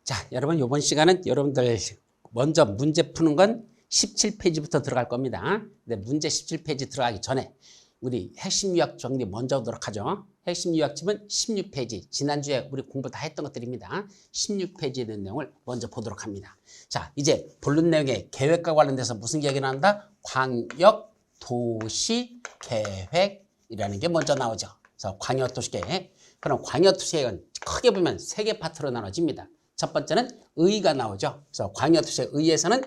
자, 여러분 이번 시간은 여러분들 먼저 문제 푸는 건 17페이지부터 들어갈 겁니다. 근데 문제 17페이지 들어가기 전에 우리 핵심 유학 정리 먼저 하도록 하죠. 핵심 유학집은 16페이지, 지난주에 우리 공부 다 했던 것들입니다. 16페이지에 있는 내용을 먼저 보도록 합니다. 자, 이제 본론 내용의 계획과 관련돼서 무슨 계획이 나온다? 광역 도시 계획이라는 게 먼저 나오죠. 그래서 광역 도시 계획. 그럼 광역 도시 계획은 크게 보면 세 개 파트로 나눠집니다. 첫 번째는 의가 나오죠. 그래서 광역도시의 의에서는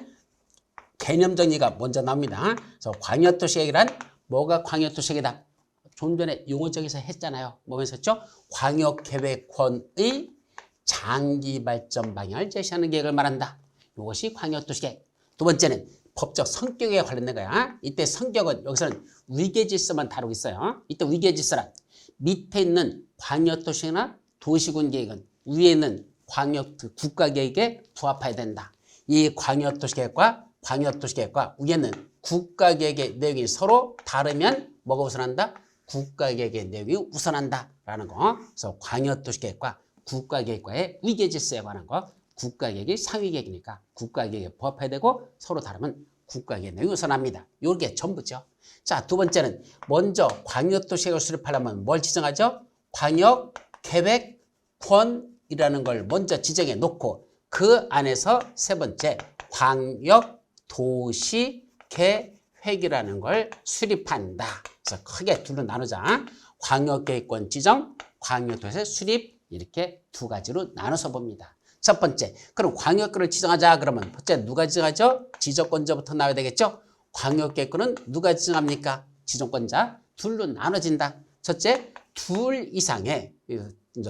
개념 정리가 먼저 나옵니다. 그래서 광역도시계획이란 뭐가 광역도시계획이다? 좀 전에 용어적에서 했잖아요. 뭐면서 했죠? 광역계획권의 장기 발전 방향을 제시하는 계획을 말한다. 이것이 광역도시계획. 두 번째는 법적 성격에 관련된 거야. 이때 성격은 여기서는 위계질서만 다루고 있어요. 이때 위계질서란 밑에 있는 광역도시나 도시군 계획은 위에 있는 광역 국가계획에 부합해야 된다. 이 광역도시계획과 광역도시계획과 위에는 국가계획의 내용이 서로 다르면 뭐가 우선한다? 국가계획의 내용이 우선한다라는 거. 그래서 광역도시계획과 국가계획과의 위계질서에 관한 거. 국가계획이 상위계획이니까 국가계획에 부합해야 되고 서로 다르면 국가계획 내용이 우선합니다. 이게 전부죠. 자, 두 번째는 먼저 광역도시계획을 수립하려면 뭘 지정하죠? 광역계획권 이라는 걸 먼저 지정해 놓고 그 안에서 세 번째 광역도시계획이라는 걸 수립한다. 그래서 크게 둘로 나누자. 광역계획권 지정, 광역도시 수립 이렇게 두 가지로 나눠서 봅니다. 첫 번째, 그럼 광역권을 지정하자 그러면 첫째 누가 지정하죠? 지정권자부터 나와야 되겠죠? 광역계획권은 누가 지정합니까? 지정권자 둘로 나눠진다. 첫째, 둘 이상의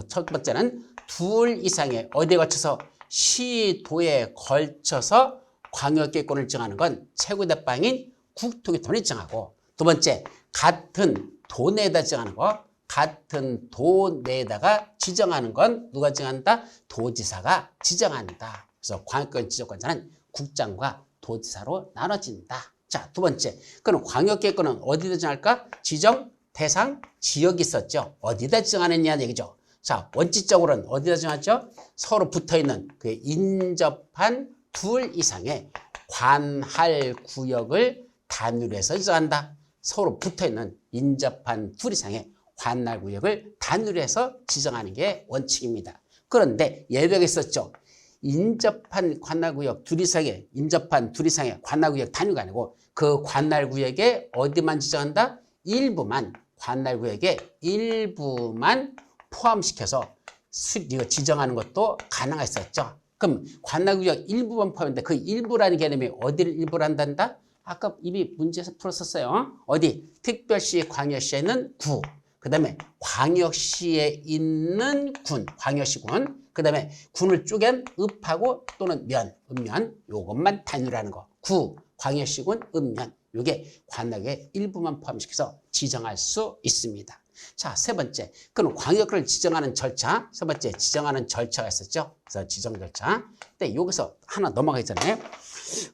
첫 번째는 둘 이상의 어디에 걸쳐서 시도에 걸쳐서 광역계획권을 정하는 건 최고대빵인 국토교통원이 정하고 두 번째 같은 도내에다 정하는 거 같은 도내에다가 지정하는 건 누가 정한다? 도지사가 지정한다. 그래서 광역권 지정권자는 국장과 도지사로 나눠진다. 자, 두 번째 그럼 광역계획권은 어디다 정할까? 지정 대상 지역이 있었죠. 어디다 지정하느냐 얘기죠. 자, 원칙적으로는 어디다 정하죠? 서로 붙어있는 그 인접한 둘 이상의 관할 구역을 단위로 해서 지정한다. 서로 붙어있는 인접한 둘 이상의 관할 구역을 단위로 해서 지정하는 게 원칙입니다. 그런데 예외가 있었죠. 인접한 관할 구역 둘 이상의 인접한 둘 이상의 관할 구역 단위가 아니고 그 관할 구역에 어디만 지정한다? 일부만 관할 구역에 일부만 포함시켜서 이거 지정하는 것도 가능했었죠. 그럼 관할구역 일부만 포함인데 그 일부라는 개념이 어디를 일부로 한단다? 아까 이미 문제에서 풀었었어요. 어디? 특별시, 광역시에는 구. 그 다음에 광역시에 있는 군, 광역시군. 그 다음에 군을 쪼갠 읍하고 또는 면, 읍면. 요것만 단위로 하는 거. 구, 광역시군, 읍면. 요게 관할구역의 일부만 포함시켜서 지정할 수 있습니다. 자, 세 번째. 그럼 광역을 지정하는 절차. 세 번째, 지정하는 절차가 있었죠. 그래서 지정 절차. 근데 여기서 하나 넘어가기 전에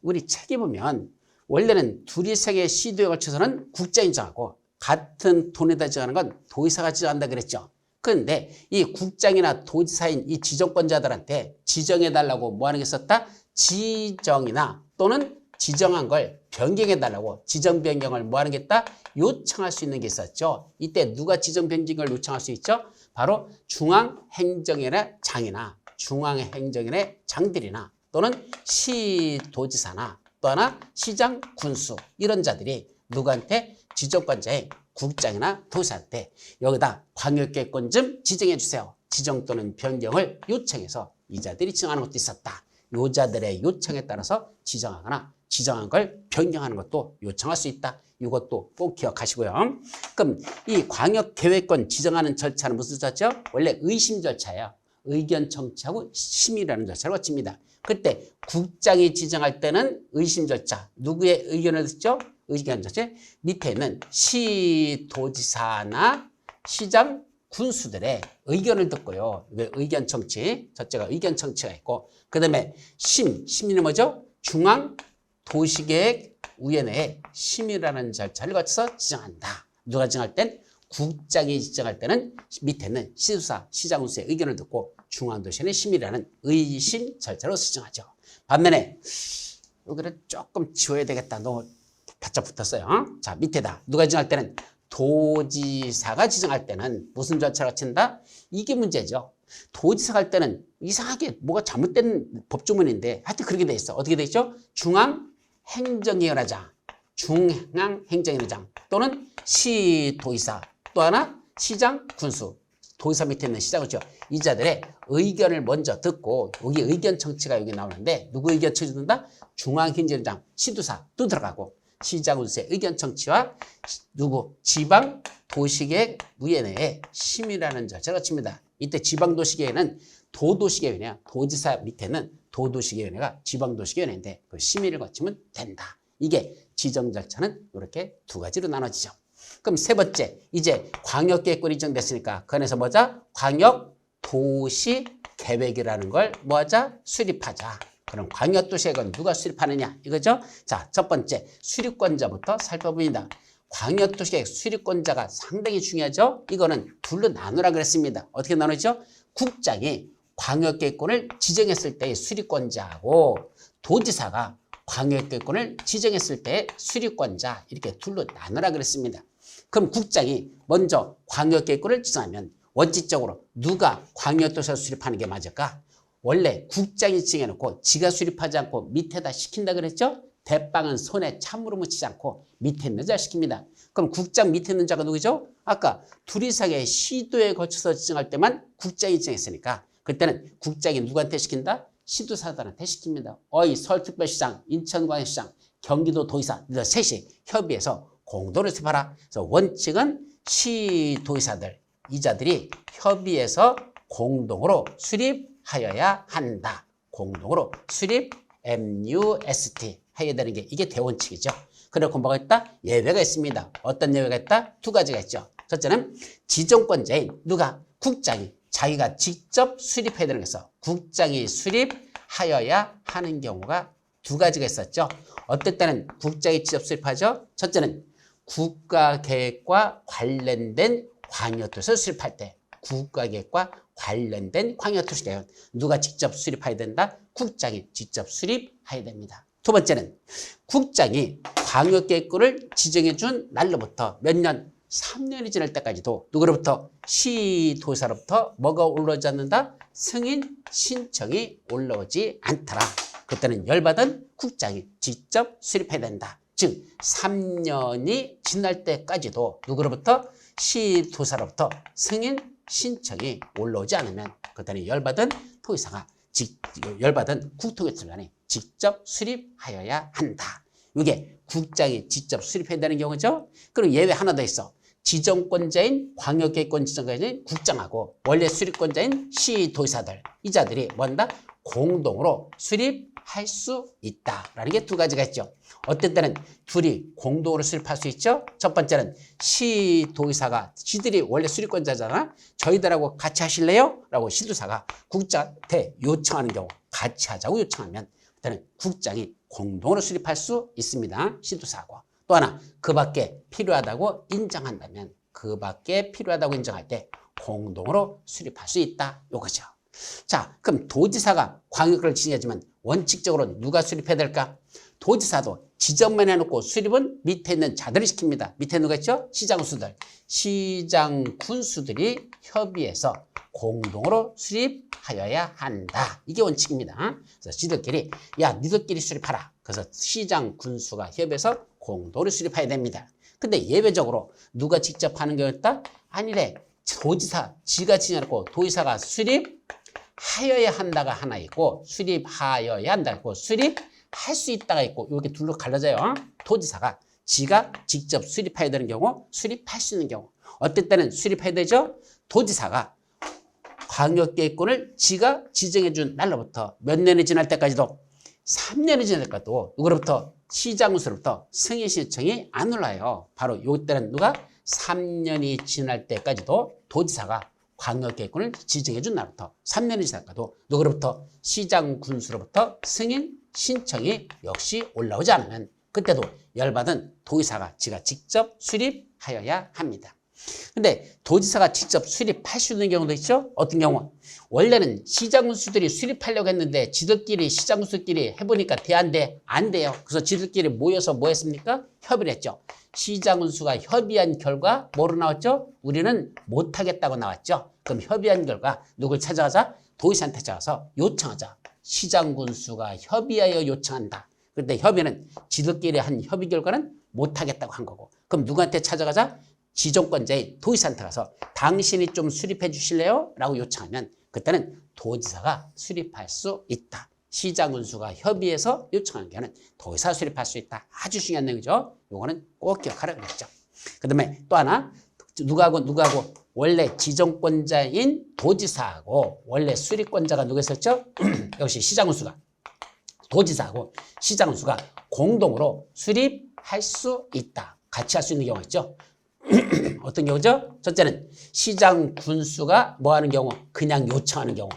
우리 책에 보면 원래는 둘이 세 개의 시도에 걸쳐서는 국장이 정하고 같은 돈에다 지정하는 건 도지사가 지정한다 그랬죠. 그런데 이 국장이나 도지사인 이 지정권자들한테 지정해달라고 뭐 하는 게 있었다? 지정이나 또는 지정한 걸 변경해달라고 지정 변경을 뭐 하는 게 있다? 요청할 수 있는 게 있었죠. 이때 누가 지정 변경을 요청할 수 있죠? 바로 중앙행정위원회 장이나 중앙행정위원회 장들이나 또는 시도지사나 또 하나 시장 군수 이런 자들이 누구한테 지정권자의 국장이나 도지사한테 여기다 광역계획권 좀 지정해 주세요. 지정 또는 변경을 요청해서 이 자들이 지정하는 것도 있었다. 요 자들의 요청에 따라서 지정하거나 지정한 걸 변경하는 것도 요청할 수 있다. 이것도 꼭 기억하시고요. 그럼 이 광역계획권 지정하는 절차는 무슨 절차죠? 원래 의심 절차예요. 의견 청취하고 심의라는 절차를 거칩니다. 그때 국장이 지정할 때는 의심 절차. 누구의 의견을 듣죠? 의견 절차. 밑에 있는 시도지사나 시장 군수들의 의견을 듣고요. 의견 청취. 첫째가 의견 청취가 있고 그 다음에 심의는 뭐죠? 중앙도시계획위원회의 심의라는 절차를 거쳐서 지정한다. 누가 지정할 땐 국장이 지정할 때는 밑에는 시도사, 시장군수의 의견을 듣고 중앙도시는 심의라는 의심 절차로 지정하죠. 반면에 여기를 조금 지워야 되겠다. 너무 바짝 붙었어요. 자, 밑에다 누가 지정할 때는 도지사가 지정할 때는 무슨 절차를 거친다? 이게 문제죠. 도지사가 할 때는 이상하게 뭐가 잘못된 법조문인데 하여튼 그렇게 돼 있어. 어떻게 돼 있죠? 중앙행정위원회장, 중앙행정위원회장 또는 시도지사, 또 하나 시장, 군수. 도지사 밑에 있는 시장이죠. 이자들의 의견을 먼저 듣고 여기 의견 청취가 여기 나오는데 누구 의견 청취 듣는다? 중앙행정위원장, 시도사 또 들어가고 시장, 군수의 의견 청취와 누구? 지방 도시계획위원회의 심의라는 절차를 거칩니다. 이때 지방도시계획은 도도시계획위원회야. 도지사 밑에는 도도시계획위원회가 지방도시계획위원회인데 그 심의를 거치면 된다. 이게 지정 절차는 이렇게 두 가지로 나눠지죠. 그럼 세 번째, 이제 광역계획권이 지정됐으니까 그 안에서 뭐자? 광역도시계획이라는 걸 뭐하자? 수립하자. 그럼 광역도시계획은 누가 수립하느냐? 이거죠? 자, 첫 번째 수립권자부터 살펴봅니다. 광역도시계획 수립권자가 상당히 중요하죠? 이거는 둘로 나누라 그랬습니다. 어떻게 나누죠? 국장이 광역계획권을 지정했을 때의 수립권자하고 도지사가 광역계획권을 지정했을 때의 수립권자 이렇게 둘로 나누라 그랬습니다. 그럼 국장이 먼저 광역계획권을 지정하면 원칙적으로 누가 광역도시를 수립하는 게 맞을까? 원래 국장이 지정해놓고 지가 수립하지 않고 밑에다 시킨다 그랬죠? 대빵은 손에 찬물을 묻히지 않고 밑에 있는 자 시킵니다. 그럼 국장 밑에 있는 자가 누구죠? 아까 둘 이상의 시도에 거쳐서 지정할 때만 국장이 지정했으니까 그때는 국장이 누구한테 시킨다? 시도사들한테 시킵니다. 서울특별시장, 인천광역시장, 경기도도지사 너희들 셋이 협의해서 공동으로 수립하라. 그래서 원칙은 시도지사들, 이자들이 협의해서 공동으로 수립하여야 한다. 공동으로 수립 MUST 해야 되는 게 이게 대원칙이죠. 그리고 뭐가 있다? 예외가 있습니다. 어떤 예외가 있다? 두 가지가 있죠. 첫째는 지정권자인 누가? 국장이 자기가 직접 수립해야 되는 것에서 국장이 수립하여야 하는 경우가 두 가지가 있었죠. 어떨 때는 국장이 직접 수립하죠. 첫째는 국가계획과 관련된 광역도시를 수립할 때 국가계획과 관련된 광역도시 계획 누가 직접 수립해야 된다? 국장이 직접 수립해야 됩니다. 두 번째는 국장이 광역계획권을 지정해준 날로부터 몇 년? 3년이 지날 때까지도 누구로부터? 시도지사로부터 뭐가 올라오지 않는다? 승인 신청이 올라오지 않더라. 그때는 열받은 국장이 직접 수립해야 된다. 즉 3년이 지날 때까지도 누구로부터? 시도지사로부터 승인 신청이 올라오지 않으면 그때는 열받은 도지사가 열받은 국토교통관이 직접 수립하여야 한다. 이게 국장이 직접 수립해야 되는 경우죠. 그리고 예외 하나 더 있어. 지정권자인 광역계획권 지정권자인 국장하고 원래 수립권자인 시도지사들 이자들이 뭔다? 공동으로 수립할 수 있다라는 게 두 가지가 있죠. 어떤 때는 둘이 공동으로 수립할 수 있죠. 첫 번째는 시도지사가 지들이 원래 수립권자잖아. 저희들하고 같이 하실래요? 라고 시도지사가 국장한테 요청하는 경우 같이 하자고 요청하면 그때는 국장이 공동으로 수립할 수 있습니다. 시도지사하고. 또 하나 그 밖에 필요하다고 인정한다면 그 밖에 필요하다고 인정할 때 공동으로 수립할 수 있다. 요거죠. 자, 그럼 도지사가 광역을 지정해주면 원칙적으로 누가 수립해야 될까? 도지사도 지정만 해놓고 수립은 밑에 있는 자들이 시킵니다. 밑에 누가 있죠? 시장군수들. 시장군수들이 협의해서 공동으로 수립하여야 한다. 이게 원칙입니다. 그래서 지들끼리 야 니들끼리 수립하라. 그래서 시장군수가 협의해서 공동으로 수립해야 됩니다. 근데 예외적으로 누가 직접 하는 경우였다? 아니래. 도지사 지가 지정해놓고 도지사가 수립하여야 한다가 하나 있고 수립하여야 한다 있고 수립할 수 있다가 있고 이렇게 둘로 갈라져요. 도지사가 지가 직접 수립해야 되는 경우 수립할 수 있는 경우 어떨 때는 수립해야 되죠. 도지사가 광역계획권을 지가 지정해준 날로부터 몇 년이 지날 때까지도 3년이 지날 때까지도 누구로부터? 시장군수로부터 승인 신청이 안 올라요. 바로 이때는 누가? 3년이 지날 때까지도 도지사가 광역계획권을 지정해준 날부터 3년이 지날까도 누구로부터? 시장군수로부터 승인 신청이 역시 올라오지 않으면 그때도 열받은 도지사가 지가 직접 수립하여야 합니다. 근데 도지사가 직접 수립할 수 있는 경우도 있죠. 어떤 경우? 원래는 시장군수들이 수립하려고 했는데 지들끼리 시장군수끼리 해보니까 안 돼요. 그래서 지들끼리 모여서 뭐 했습니까? 협의를 했죠. 시장군수가 협의한 결과 뭐로 나왔죠? 우리는 못하겠다고 나왔죠. 그럼 협의한 결과 누굴 찾아가자? 도지사한테 찾아가서 요청하자. 시장군수가 협의하여 요청한다. 근데 협의는 지들끼리 한 협의 결과는 못하겠다고 한 거고. 그럼 누구한테 찾아가자? 지정권자인 도지사한테 가서 당신이 좀 수립해 주실래요? 라고 요청하면 그때는 도지사가 수립할 수 있다. 시장군수가 협의해서 요청한 경우는 도지사가 수립할 수 있다. 아주 중요한 내용이죠. 요거는 꼭 기억하라 그랬죠. 그 다음에 또 하나 누구하고 원래 지정권자인 도지사하고 원래 수립권자가 누구였었죠? 역시 시장군수가 도지사하고 시장군수가 공동으로 수립할 수 있다. 같이 할 수 있는 경우가 있죠. 어떤 경우죠? 첫째는 시장 군수가 뭐 하는 경우? 그냥 요청하는 경우.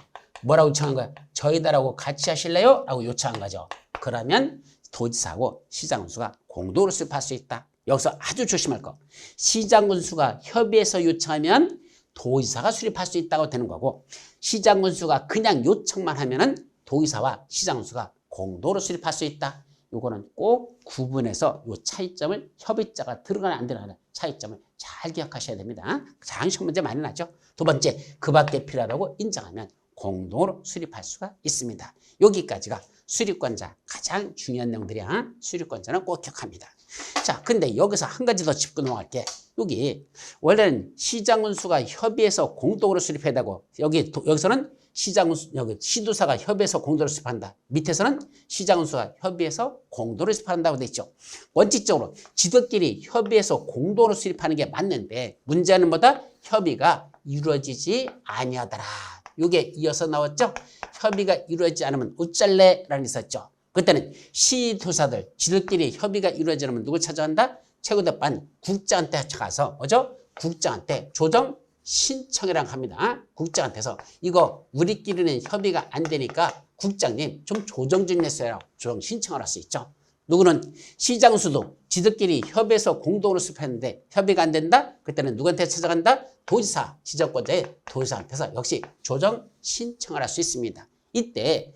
뭐라고 요청한 거야? 저희들하고 같이 하실래요? 라고 요청한 거죠. 그러면 도지사하고 시장 군수가 공동으로 수립할 수 있다. 여기서 아주 조심할 거. 시장 군수가 협의해서 요청하면 도지사가 수립할 수 있다고 되는 거고 시장 군수가 그냥 요청만 하면은 도지사와 시장 군수가 공동으로 수립할 수 있다. 요거는 꼭 구분해서 요 차이점을 협의자가 들어가나 안 들어가나 차이점을 잘 기억하셔야 됩니다. 가장 시험 문제 많이 나죠. 두 번째, 그 밖에 필요하다고 인정하면 공동으로 수립할 수가 있습니다. 여기까지가 수립권자 가장 중요한 내용들이야. 수립권자는 꼭 기억합니다. 자, 근데 여기서 한 가지 더 짚고 넘어갈게. 여기 원래는 시장군수가 협의해서 공동으로 수립해야 되고 여기서는 시도사가 협의해서 공동으로 수립한다. 밑에서는 시장군수가 협의해서 공동으로 수립한다고 돼 있죠. 원칙적으로 지들끼리 협의해서 공동으로 수립하는 게 맞는데 문제는 뭐다? 협의가 이루어지지 아니하더라. 이게 이어서 나왔죠. 협의가 이루어지지 않으면 어쩔래라는 게 있었죠. 그때는 시도사들 지들끼리 협의가 이루어지지 않으면 누굴 찾아간다? 최고대반 국장한테 가서 국장한테 조정 신청이라고 합니다. 국장한테서 이거 우리끼리는 협의가 안 되니까 국장님 좀 조정 좀 해주세요. 조정 신청을 할 수 있죠. 누구는 시장수도 지들끼리 협의해서 공동으로 수립했는데 협의가 안 된다? 그때는 누구한테 찾아간다? 도지사, 지정권자의 도지사한테서 역시 조정 신청을 할 수 있습니다. 이때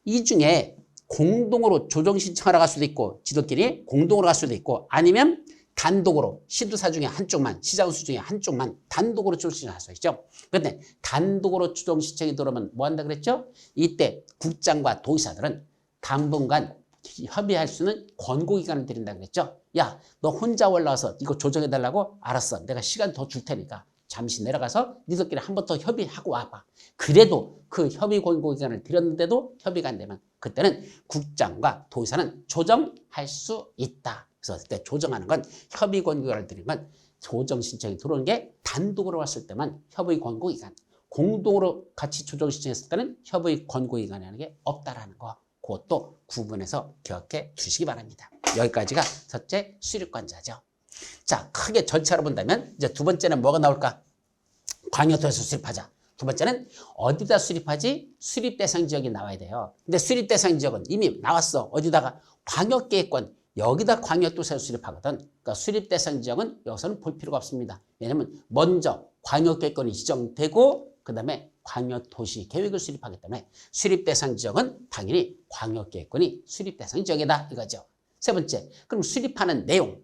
이 중에 공동으로 조정 신청하러 갈 수도 있고 지들끼리 공동으로 갈 수도 있고 아니면 단독으로 시도사 중에 한쪽만 시장수 중에 한쪽만 단독으로 조정 신청할 수 있죠. 그런데 단독으로 조정 신청이 들어오면 뭐 한다 그랬죠? 이때 국장과 도지사들은 당분간 협의할 수는 권고기간을 드린다 그랬죠. 야, 너 혼자 올라와서 이거 조정해달라고? 알았어. 내가 시간 더 줄 테니까 잠시 내려가서 니들끼리 한 번 더 협의하고 와봐. 그래도 그 협의 권고기간을 드렸는데도 협의가 안 되면 그때는 국장과 도지사는 조정할 수 있다. 그래서 그때 조정하는 건 협의 권고기간을 드리는 건 조정 신청이 들어오는 게 단독으로 왔을 때만 협의 권고기간, 공동으로 같이 조정 신청했을 때는 협의 권고기간이 하는 게 없다라는 거. 그것도 구분해서 기억해 두시기 바랍니다. 여기까지가 첫째 수립권자죠. 자, 크게 절차로 본다면 이제 두 번째는 뭐가 나올까? 광역도에서 수립하자. 두 번째는 어디다 수립하지? 수립 대상 지역이 나와야 돼요. 근데 수립 대상 지역은 이미 나왔어. 어디다가? 광역계획권. 여기다 광역도시에서 수립하거든. 그러니까 수립 대상 지역은 여기서는 볼 필요가 없습니다. 왜냐하면 먼저 광역계획권이 지정되고 그 다음에 광역도시 계획을 수립하기 때문에 수립 대상 지역은 당연히 광역계획권이 수립 대상 지역이다 이거죠. 세 번째, 그럼 수립하는 내용.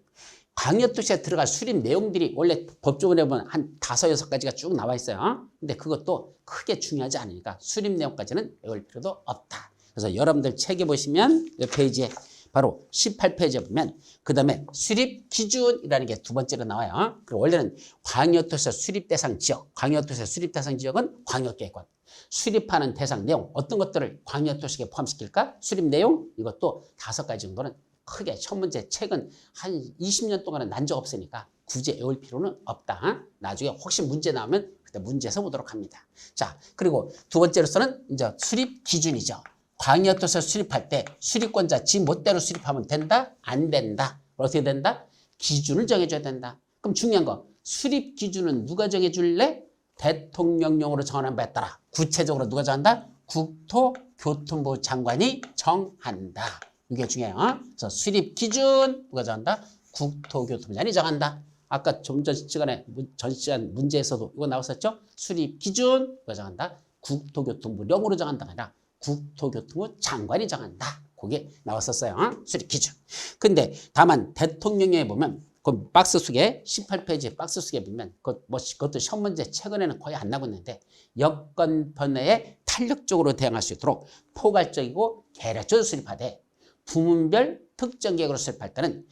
광역도시에 들어갈 수립 내용들이 원래 법조문에 보면 한 5, 6가지가 쭉 나와 있어요. 근데 그것도 크게 중요하지 않으니까 수립 내용까지는 외울 필요도 없다. 그래서 여러분들 책에 보시면 이 페이지에 바로 18페이지에 보면 그 다음에 수립 기준이라는 게 두 번째로 나와요. 그리고 원래는 광역도시 수립 대상 지역, 광역도시 수립 대상 지역은 광역계획권. 수립하는 대상 내용, 어떤 것들을 광역도시에 포함시킬까? 수립 내용, 이것도 5가지 정도는 크게 첫 문제 책은 한 20년 동안은 난 적 없으니까 굳이 외울 필요는 없다. 나중에 혹시 문제 나오면 그때 문제에서 보도록 합니다. 자, 그리고 두 번째로서는 이제 수립 기준이죠. 광역도시에 수립할 때 수립권자 지 멋대로 수립하면 된다? 안 된다? 어떻게 된다? 기준을 정해줘야 된다. 그럼 중요한 거 수립 기준은 누가 정해줄래? 대통령령으로 정하는 바에 따라 구체적으로 누가 정한다? 국토교통부 장관이 정한다. 이게 중요해요. 그래서 수립 기준 누가 정한다? 국토교통부장이 정한다. 아까 좀 전 시간에 전 시간 문제에서도 이거 나왔었죠? 수립 기준 이거 정한다. 국토교통부 령으로 정한다가 아니라 국토교통부 장관이 정한다. 그게 나왔었어요. 수립 기준. 근데 다만 대통령에 보면 그 박스 속에 18페이지 박스 속에 보면 그것도 시험 문제 최근에는 거의 안 나고 있는데 여건 변화에 탄력적으로 대응할 수 있도록 포괄적이고 계략적으로 수립하되 부문별 특정 계획으로 수립할 때는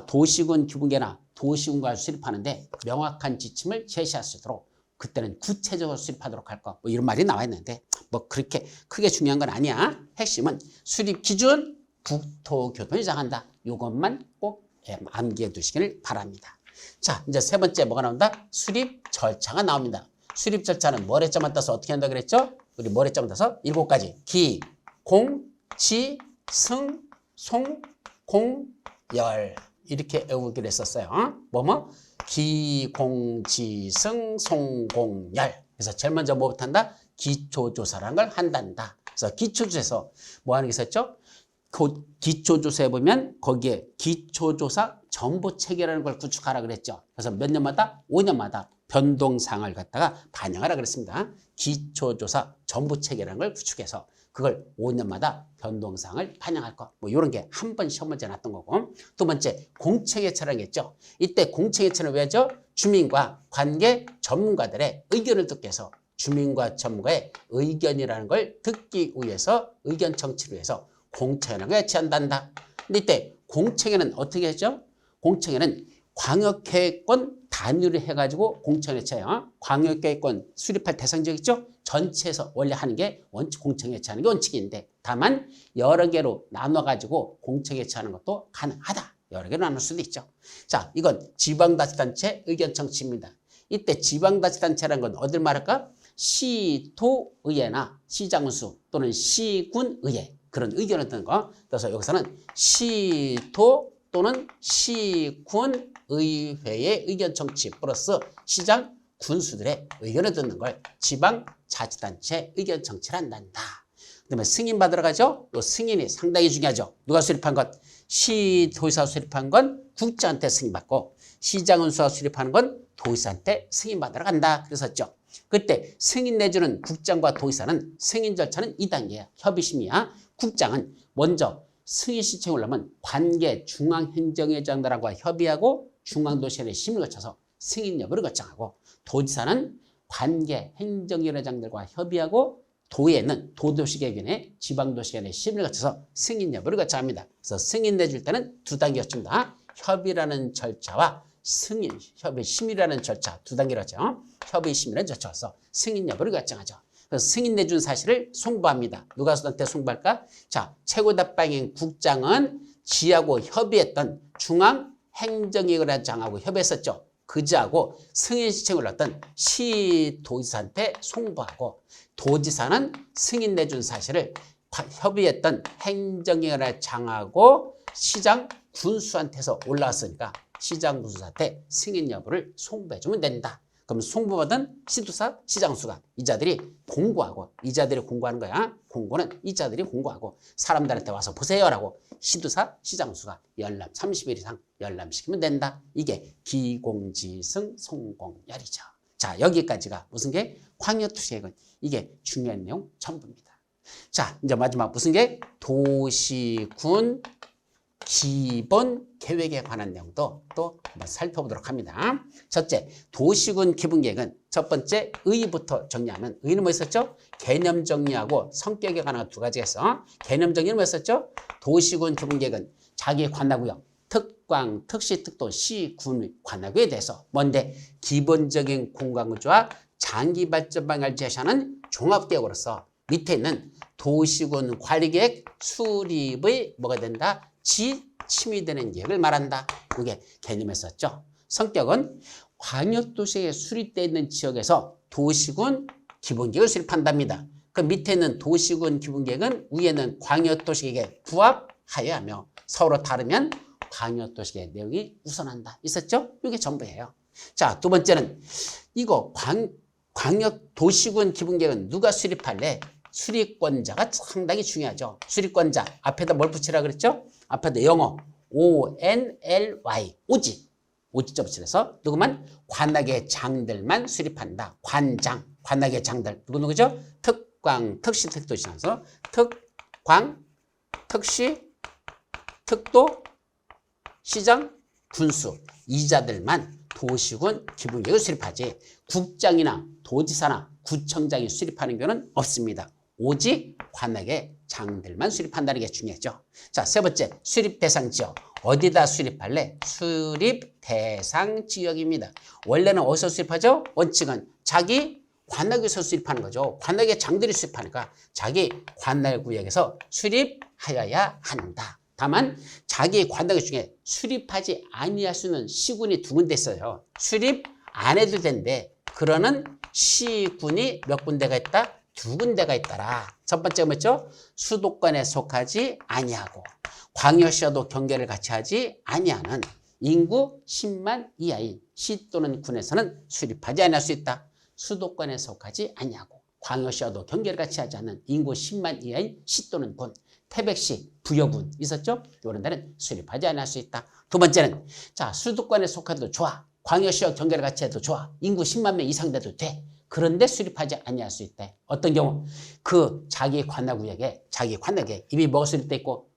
도시군 기본계나 도시군과 수립하는데 명확한 지침을 제시할 수 있도록 그때는 구체적으로 수립하도록 할 것. 뭐 이런 말이 나와 있는데 뭐 그렇게 크게 중요한 건 아니야. 핵심은 수립 기준 국토교통이 정한다. 이것만 꼭 암기해 두시길 바랍니다. 자, 이제 세 번째 뭐가 나온다? 수립 절차가 나옵니다. 수립 절차는 머리자만 따서 어떻게 한다 그랬죠? 우리 머리자만 따서 7가지. 기, 공, 지, 승, 송, 공, 열. 이렇게 외우기로 했었어요. 뭐뭐? 기, 공, 지, 승, 송, 공, 열. 그래서 제일 먼저 뭐부터 한다? 기초조사라는 걸 한단다. 그래서 기초조사에서 뭐 하는 게 있었죠? 그 기초조사에 보면 거기에 기초조사 정보체계라는 걸 구축하라 그랬죠. 그래서 몇 년마다? 5년마다 변동사항을 갖다가 반영하라 그랬습니다. 기초조사 정보체계라는 걸 구축해서 그걸 5년마다 변동사항을 반영할 것. 뭐 이런 게 한 번 시험 문제 났던 거고. 두 번째 공청회처라는 게 있죠. 이때 공청회처는 왜 하죠? 주민과 관계 전문가들의 의견을 듣기 위해서 주민과 전문가의 의견이라는 걸 듣기 위해서 의견 청취를 위해서 공청회라는 걸 제한한다. 근데 이때 공청회는 어떻게 했죠? 공청회는 광역계획권 단위로 해가지고 공청회 쳐요. 광역계획권 수립할 대상 지역 있죠? 전체에서 원래 하는 게 공청회 처하는 게 원칙인데 다만 여러 개로 나눠가지고 공청회 처하는 것도 가능하다. 여러 개로 나눌 수도 있죠. 자, 이건 지방자치단체 의견 청취입니다. 이때 지방자치단체라는 건 어딜 말할까? 시도의회나 시장수 또는 시군의회 그런 의견을 듣는 거. 그래서 여기서는 시도 또는 시군의회의 의견 청취 플러스 시장 군수들의 의견을 듣는 걸 지방자치단체 의견 청취를 한단다. 그다음에 승인 받으러 가죠. 또 승인이 상당히 중요하죠. 누가 수립한 것? 시도의사 수립한 건 국장한테 승인받고 시장군수가 수립하는 건 도의사한테 승인받으러 간다. 그랬었죠. 그때 승인 내주는 국장과 도의사는 승인 절차는 2단계야. 협의심이야. 국장은 먼저 승인 신청을 하면 관계 중앙행정회장들과 협의하고 중앙도시원의 심의를 거쳐서 승인 여부를 결정하고 도지사는 관계 행정위원회장들과 협의하고 도에는 도도시계획위원회, 지방도시계획위원회 심의를 거쳐서 승인 여부를 결정합니다. 그래서 승인 내줄 때는 2단계 거칩니다. 협의라는 절차와 승인, 협의 심의라는 절차 2단계로 하죠. 협의 심의라는 절차에서 승인 여부를 결정하죠. 그래서 승인 내준 사실을 송부합니다. 누가 수한테 송부할까? 자, 최고답방행 국장은 지하고 협의했던 중앙행정위원회장하고 협의했었죠. 그지하고 승인 신청을 했던 시도지사한테 송부하고 도지사는 승인 내준 사실을 협의했던 행정위원회장하고 시장 군수한테서 올라왔으니까 시장 군수한테 승인 여부를 송부해주면 된다. 그럼 송부받은 시도사, 시장수가 이자들이 공고하고 이자들이 공고하는 거야. 공고는 이자들이 공고하고 사람들한테 와서 보세요라고 시도사, 시장수가 열람 30일 이상 열람시키면 된다. 이게 기공지승 송공열이죠. 자, 여기까지가 무슨 게 광역도시계획은 이게 중요한 내용 전부입니다. 자, 이제 마지막 무슨 게 도시군 기본 계획에 관한 내용도 또 한번 살펴보도록 합니다. 첫째, 도시군 기본계획은 첫 번째 의부터 정리하면 의는 뭐 있었죠? 개념 정리하고 성격에 관한 2가지가 있어. 개념 정리는 뭐 있었죠? 도시군 기본계획은 자기 관할구역, 특광, 특시, 특도, 시, 군 관할구역에 대해서 뭔데 기본적인 공간구조와 장기 발전 방향을 제시하는 종합계획으로서 밑에 있는 도시군 관리계획 수립의 뭐가 된다? 침이되는 계획을 말한다. 그게 개념에 썼죠. 성격은 광역도시에 수립되어 있는 지역에서 도시군 기본계획을 수립한답니다. 그 밑에 있는 도시군 기본계획은 위에는 광역도시계획에 부합하여야 하며 서로 다르면 광역도시계획 내용이 우선한다. 있었죠? 이게 전부예요. 자, 두 번째는 이거 광역도시군 기본계획은 누가 수립할래? 수립권자가 상당히 중요하죠. 수립권자 앞에다 뭘 붙이라 그랬죠? 앞에다 영어 ONLY 오직 오지자 붙여서 누구만? 관악의 장들만 수립한다. 관장, 관악의 장들. 누구죠? 특광, 특시, 특도 지나서 특광, 특시, 특도, 시장, 군수 이 자들만 도시군 기본계획을 수립하지 국장이나 도지사나 구청장이 수립하는 경우는 없습니다. 오직 관악의 장들만 수립한다는 게 중요하죠. 자, 세 번째 수립 대상 지역. 어디다 수립할래? 수립 대상 지역입니다. 원래는 어디서 수립하죠? 원칙은 자기 관악에서 수립하는 거죠. 관악의 장들이 수립하니까 자기 관할구역에서 수립하여야 한다. 다만 자기 관악 중에 수립하지 아니할 수 있는 시군이 두 군데 있어요. 수립 안 해도 된대. 그러는 시군이 몇 군데가 있다? 두 군데가 있더라. 첫 번째가 뭐죠? 수도권에 속하지 아니하고 광역시와도 경계를 같이 하지 아니하는 인구 10만 이하인 시 또는 군에서는 수립하지 아니할 수 있다. 수도권에 속하지 아니하고 광역시와도 경계를 같이 하지 않는 인구 10만 이하인 시 또는 군, 태백시, 부여군 있었죠? 이런 데는 수립하지 않을 수 있다. 두 번째는 자 수도권에 속해도 좋아. 광역시와 경계를 같이 해도 좋아. 인구 10만 명 이상 돼도 돼. 그런데 수립하지 아니할 수 있대. 어떤 경우? 그 자기 관할구역에 자기 관악에 이미 뭐가 수립돼 있고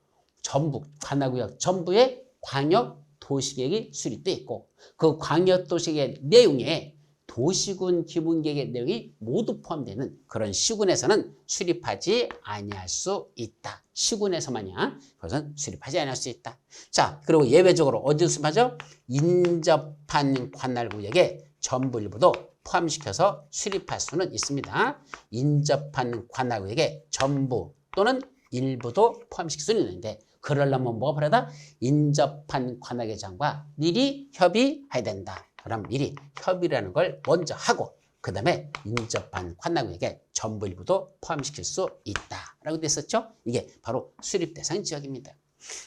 전북 관할구역 전부에 광역 도시계획이 수립돼 있고 그 광역 도시계획 내용에 도시군 기본계획의 내용이 모두 포함되는 그런 시군에서는 수립하지 아니할 수 있다. 시군에서만이야. 그것은 수립하지 아니할 수 있다. 자, 그리고 예외적으로 어디서 수립하죠? 인접한 관할구역에 전부 일부도 포함시켜서 수립할 수는 있습니다. 인접한 관할구역에 전부 또는 일부도 포함시킬 수는 있는데 그러려면 뭐가 필요하다? 인접한 관할의 장과 미리 협의해야 된다. 그럼 미리 협의라는 걸 먼저 하고 그 다음에 인접한 관할구역에 전부 일부도 포함시킬 수 있다라고 됐었죠. 이게 바로 수립 대상 지역입니다.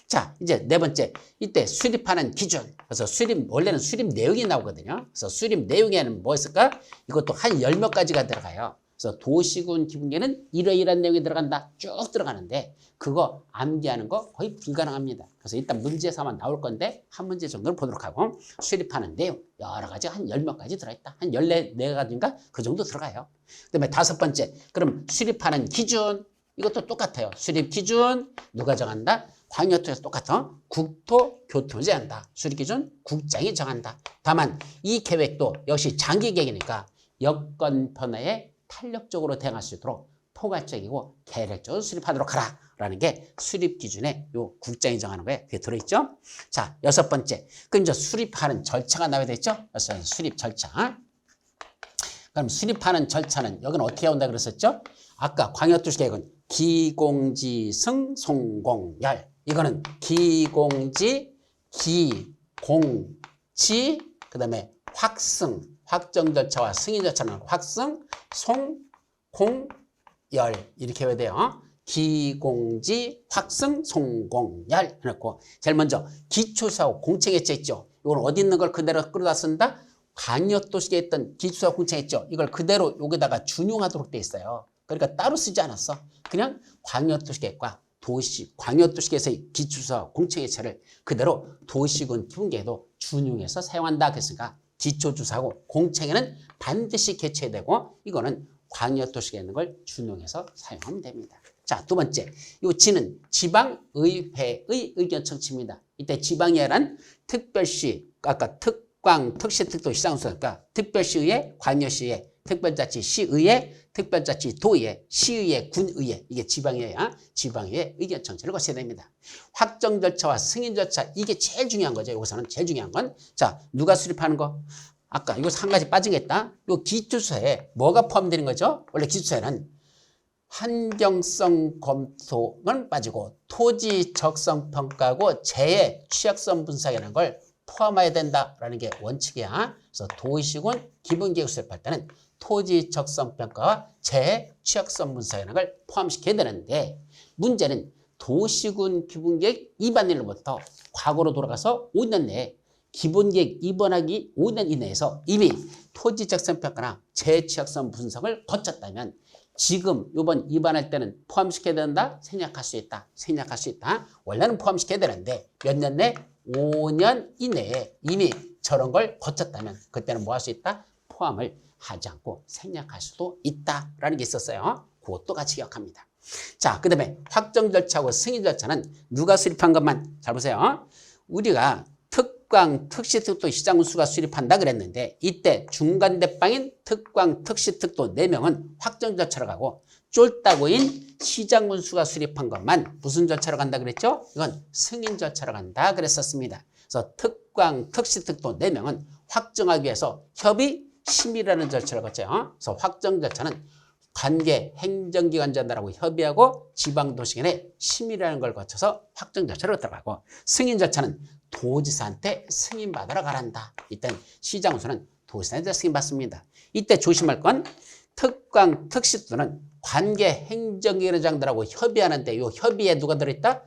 자, 이제 네 번째 이때 수립하는 기준. 그래서 수립 원래는 수립 내용이 나오거든요. 그래서 수립 내용에는 뭐 있을까? 이것도 한 10몇 가지가 들어가요. 그래서 도시군 기본계획은 이러이러한 내용이 들어간다. 쭉 들어가는데 그거 암기하는 거 거의 불가능합니다. 그래서 일단 문제에서만 나올 건데 한 문제 정도를 보도록 하고 수립하는 내용 여러 가지 한 10몇 가지 들어있다. 한 14가지인가 그 정도 들어가요. 그다음에 다섯 번째 그럼 수립하는 기준 이것도 똑같아요. 수립 기준 누가 정한다? 광역도에서 똑같아. 국토교통부가 정한다. 수립 기준 국장이 정한다. 다만 이 계획도 역시 장기 계획이니까 여건 변화에 탄력적으로 대응할 수 있도록 포괄적이고 계획적으로 수립하도록 하라 라는 게 수립 기준에 요 국장이 정하는 거에 그게 들어있죠. 자, 여섯 번째. 그럼 이제 수립하는 절차가 나와야 되겠죠. 그래서 수립 절차. 그럼 수립하는 절차는 여기는 어떻게 온다 그랬었죠? 아까 광역도시계획은 기공지승 송공열. 이거는 기공지, 기공지, 그 다음에 확승, 확정 절차와 승인 절차는 확승, 송, 공, 열 이렇게 해야 돼요. 기공지, 확승, 송공열 해놓고 제일 먼저 기초사고 공청회체 있죠. 이건 어디 있는 걸 그대로 끌어다 쓴다? 광역도시계획에 있던 기초사고 공청회체 이걸 그대로 여기다가 준용하도록 돼 있어요. 그러니까 따로 쓰지 않았어. 그냥 광역도시계획과 광역도시계획에서의 기초사고 공청회체를 그대로 도시군 기본계획에도 준용해서 사용한다 그랬으니까 기초주사고 공청회는 반드시 개최해야 되고 이거는 광역도시계획에 있는 걸 준용해서 사용하면 됩니다. 자, 두 번째, 이 지는 지방의회의 의견 청취입니다. 이때 지방의회란 특별시, 아까 특광, 특시, 특도, 시장수니까 특별시의회, 광역시의회, 특별자치, 시의회, 특별자치, 도의회, 시의회, 군의회 이게 지방의회야. 지방의회 의견 청취를 거쳐야 됩니다. 확정 절차와 승인 절차 이게 제일 중요한 거죠. 여기서는 제일 중요한 건 자, 누가 수립하는 거? 아까 이거 한 가지 빠지겠다. 요 기초서에 뭐가 포함되는 거죠? 원래 기초서에는 환경성 검토는 빠지고 토지 적성 평가하고 재해 취약성 분석이라는 걸 포함해야 된다라는 게 원칙이야. 그래서 도시군 기본계획 수립할 때는 토지 적성 평가와 재해 취약성 분석이라는 걸 포함시켜야 되는데 문제는 도시군 기본계획 입안일로부터 과거로 돌아가서 5년 내에 기본계획 입안하기 5년 이내에서 이미 토지 적성 평가나 재해 취약성 분석을 거쳤다면 지금 이번 입안할 때는 포함시켜야 된다? 생략할 수 있다. 생략할 수 있다. 원래는 포함시켜야 되는데 몇 년 내? 5년 이내에 이미 저런 걸 거쳤다면 그때는 뭐 할 수 있다? 포함을 하지 않고 생략할 수도 있다라는 게 있었어요. 그것도 같이 기억합니다. 자, 그 다음에 확정 절차하고 승인 절차는 누가 수립한 것만 잘 보세요. 우리가 특광, 특시특도 시장군수가 수립한다 그랬는데 이때 중간대빵인 특광, 특시특도 4명은 확정 절차로 가고 쫄따구인 시장군수가 수립한 것만 무슨 절차로 간다 그랬죠? 이건 승인 절차로 간다 그랬었습니다. 그래서 특광, 특시특도 4명은 확정하기 위해서 협의, 심의라는 절차를 거쳐요. 그래서 확정 절차는 관계 행정기관장들하고 협의하고 지방도시 간의 심의라는 걸 거쳐서 확정 절차로 들어가고 승인 절차는 도지사한테 승인받으러 가란다. 이때는 시장군수는 도지사한테 승인받습니다. 이때 조심할 건 특광, 특시특도는 관계 행정기관장들하고 협의하는데 이 협의에 누가 들어있다?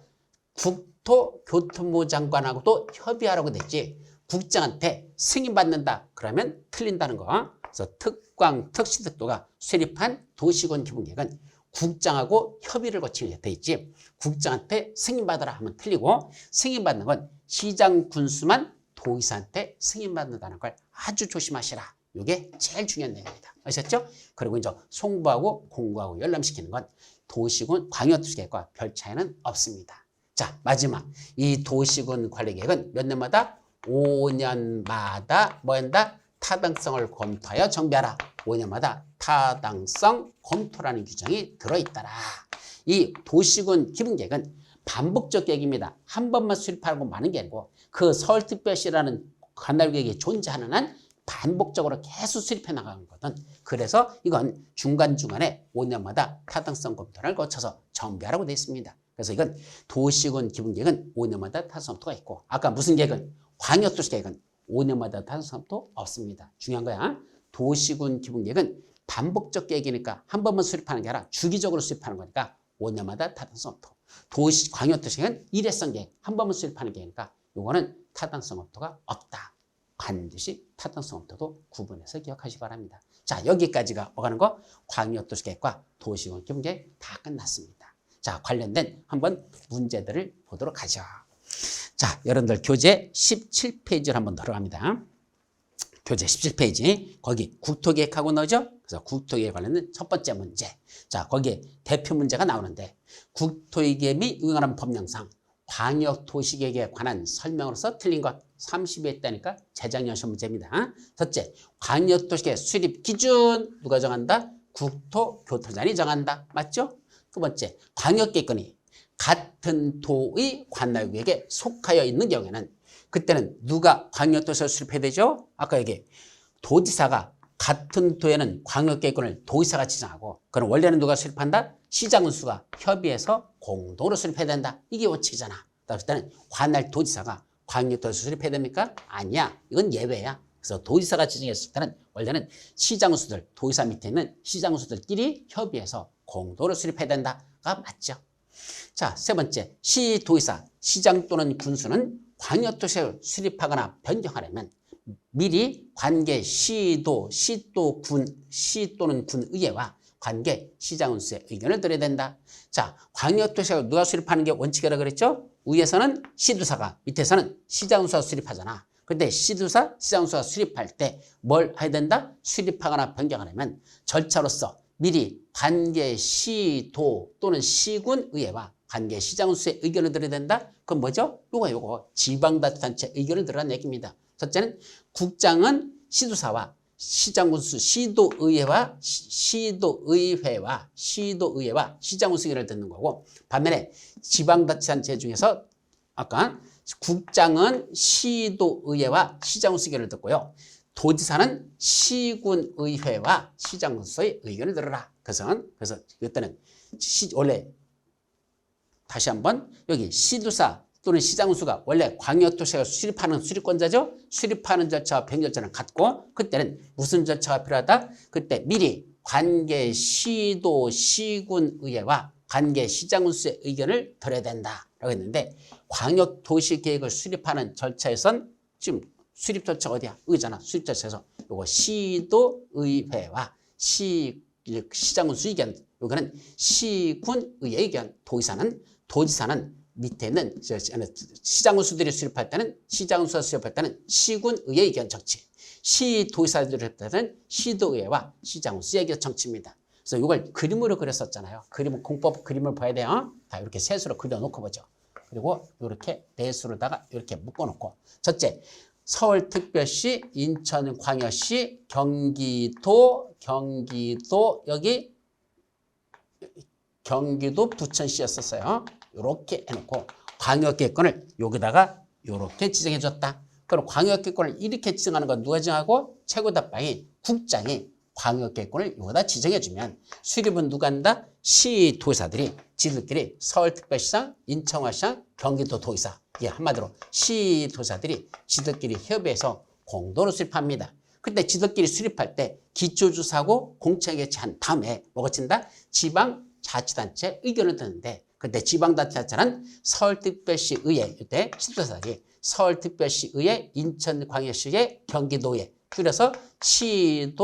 국토교통부 장관하고도 협의하라고 됐지. 국장한테 승인받는다. 그러면 틀린다는 거. 그래서 특광, 특시특도가 수립한 도시군 기본계획은 국장하고 협의를 거치게 돼 있지. 국장한테 승인받으라 하면 틀리고 승인받는 건 시장 군수만 도의사한테 승인받는다는 걸 아주 조심하시라. 이게 제일 중요한 내용입니다. 아셨죠? 그리고 이제 송부하고 공부하고 열람시키는 건 도시군 광역도시계획과 별 차이는 없습니다. 자, 마지막 이 도시군 관리계획은 몇 년마다 5년마다 뭐 한다? 타당성을 검토하여 정비하라. 5년마다 타당성 검토라는 규정이 들어있더라. 이 도시군 기본계획은 반복적 계획입니다. 한 번만 수립하고 마는 게 아니고 그 서울특별시라는 관할계획이 존재하는 한 반복적으로 계속 수립해 나가는 거거든. 그래서 이건 중간중간에 5년마다 타당성 검토를 거쳐서 정비하라고 되어 있습니다. 그래서 이건 도시군 기본계획은 5년마다 타당성 검토가 있고 아까 무슨 계획은? 광역도시계획은 5년마다 타당성 검토 없습니다. 중요한 거야. 도시군 기본계획은 반복적 계획이니까 한 번만 수립하는 게 아니라 주기적으로 수립하는 거니까 5년마다 타당성 검토. 광역도시계획은 일회성 계획, 한 번만 수립하는 계획이니까 이거는 타당성 검토가 없다. 반드시 타당성 검토도 구분해서 기억하시기 바랍니다. 자, 여기까지가 뭐가는 거? 광역도시계획과 도시군 기본계획 다 끝났습니다. 자, 관련된 한번 문제들을 보도록 하죠. 자, 여러분들 교재 17페이지를 한번 들어갑니다. 교재 17페이지. 거기 국토계획하고 넣어죠? 그래서 국토계획 관련된 첫 번째 문제. 자, 거기에 대표 문제가 나오는데 국토계획 및 응용하는 법령상 광역도시계획에 관한 설명으로서 틀린 것 30회 있다니까 재작년 시험 문제입니다. 첫째, 광역도시계획 수립 기준 누가 정한다? 국토교통부장이 정한다. 맞죠? 두 번째, 광역계획권이 같은 도의 관할구역에 속하여 있는 경우에는 그때는 누가 광역도시를 수립해야 되죠? 아까 여기 도지사가 같은 도에는 광역계획권을 도지사가 지정하고 그럼 원래는 누가 수립한다? 시장군수가 협의해서 공동으로 수립해야 된다. 이게 원칙이잖아. 그때는 관할 도지사가 광역도시 수립해야 됩니까? 아니야. 이건 예외야. 그래서 도지사가 지정했을 때는 원래는 시장군수들, 도지사 밑에 있는 시장군수들끼리 협의해서 공동으로 수립해야 된다가 맞죠. 자, 세 번째, 시도지사, 시장 또는 군수는 광역도시를 수립하거나 변경하려면 미리 관계 시 또는 군의회와 관계 시장군수의 의견을 들어야 된다. 자, 광역도시를 누가 수립하는 게 원칙이라고 그랬죠? 위에서는 시도사가, 밑에서는 시장군수가 수립하잖아. 근데 시도사, 시장군수가 수립할 때 뭘 해야 된다? 수립하거나 변경하려면 절차로서 미리 관계 시도 또는 시군의회와 관계 시장군수의 의견을 들어야 된다? 그건 뭐죠? 요거 지방자치단체 의견을 들으라는 얘기입니다. 첫째는 국장은 시도사와 시장군수 시도의회와 시장군수 의견을 듣는 거고 반면에 지방자치단체 중에서 아까 국장은 시도의회와 시장군수 의견을 듣고요. 도지사는 시군의회와 시장군수의 의견을 들어라. 그래서 이때는 원래 다시 한번 여기 시도사 또는 시장군수가 원래 광역도시가 수립하는 수립권자죠. 수립하는 절차와 변경 절차는 같고 그때는 무슨 절차가 필요하다? 그때 미리 관계 시도 시군의회와 관계 시장군수의 의견을 들어야 된다라고 했는데 광역도시계획을 수립하는 절차에선 지금 수립 절차가 어디야? 의잖아. 수립 절차에서 요거 시도의회와 시장군수 의견, 요거는 시군의회 의견, 도지사는 밑에는 시장군수들이 수립할 때는 시장군수가 수립할 때는 시군의회 의견 정치, 시도의사들이 수립할 때는 시도의회와 시장군수의 의견 정치입니다. 그래서 이걸 그림으로 그렸었잖아요. 그림은 공법 그림을 봐야 돼요. 자, 이렇게 세수로 그려놓고 보죠. 그리고 이렇게 내수로다가 이렇게 묶어놓고 첫째, 서울특별시, 인천광역시, 경기도 여기 경기도 부천시였었어요. 이렇게 해놓고 광역계권을 여기다가 이렇게 지정해줬다. 그럼 광역계권을 이렇게 지정하는 건 누가 지정하고 최고답방이 국장이 광역계권을 여기다 지정해주면 수립은 누가 한다? 시도의사들이 지들끼리 서울특별시장, 인천광역시장, 경기도도의사 이게 한마디로 시도의사들이 지들끼리 협의해서 공동으로 수립합니다. 근데 지들끼리 수립할 때 기초조사하고 공청회의한 다음에 뭐가 친다? 지방자치단체 의견을 듣는데 근데 지방자치단체는 서울특별시 의회 이때 시도의사들이 서울특별시의회, 인천광역시의회, 경기도의회 줄여서 시도의회의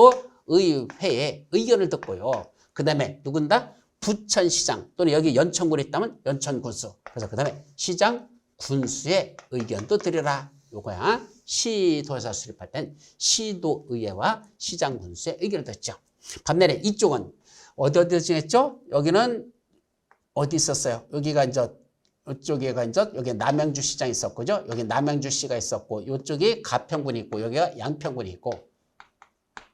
의견을 듣고요. 그 다음에 누군다? 부천시장 또는 여기 연천군에 있다면 연천군수. 그래서 그 다음에 시장군수의 의견도 드리라. 요거야. 시도에서 수립할 땐 시도의회와 시장군수의 의견을 듣죠. 반면에 이쪽은 어디 정했죠? 여기는 어디 있었어요? 여기가 이제 이쪽에가 이제 여기 남양주시장이 있었고, 여기 남양주시가 있었고, 이쪽이 가평군이 있고, 여기가 양평군이 있고,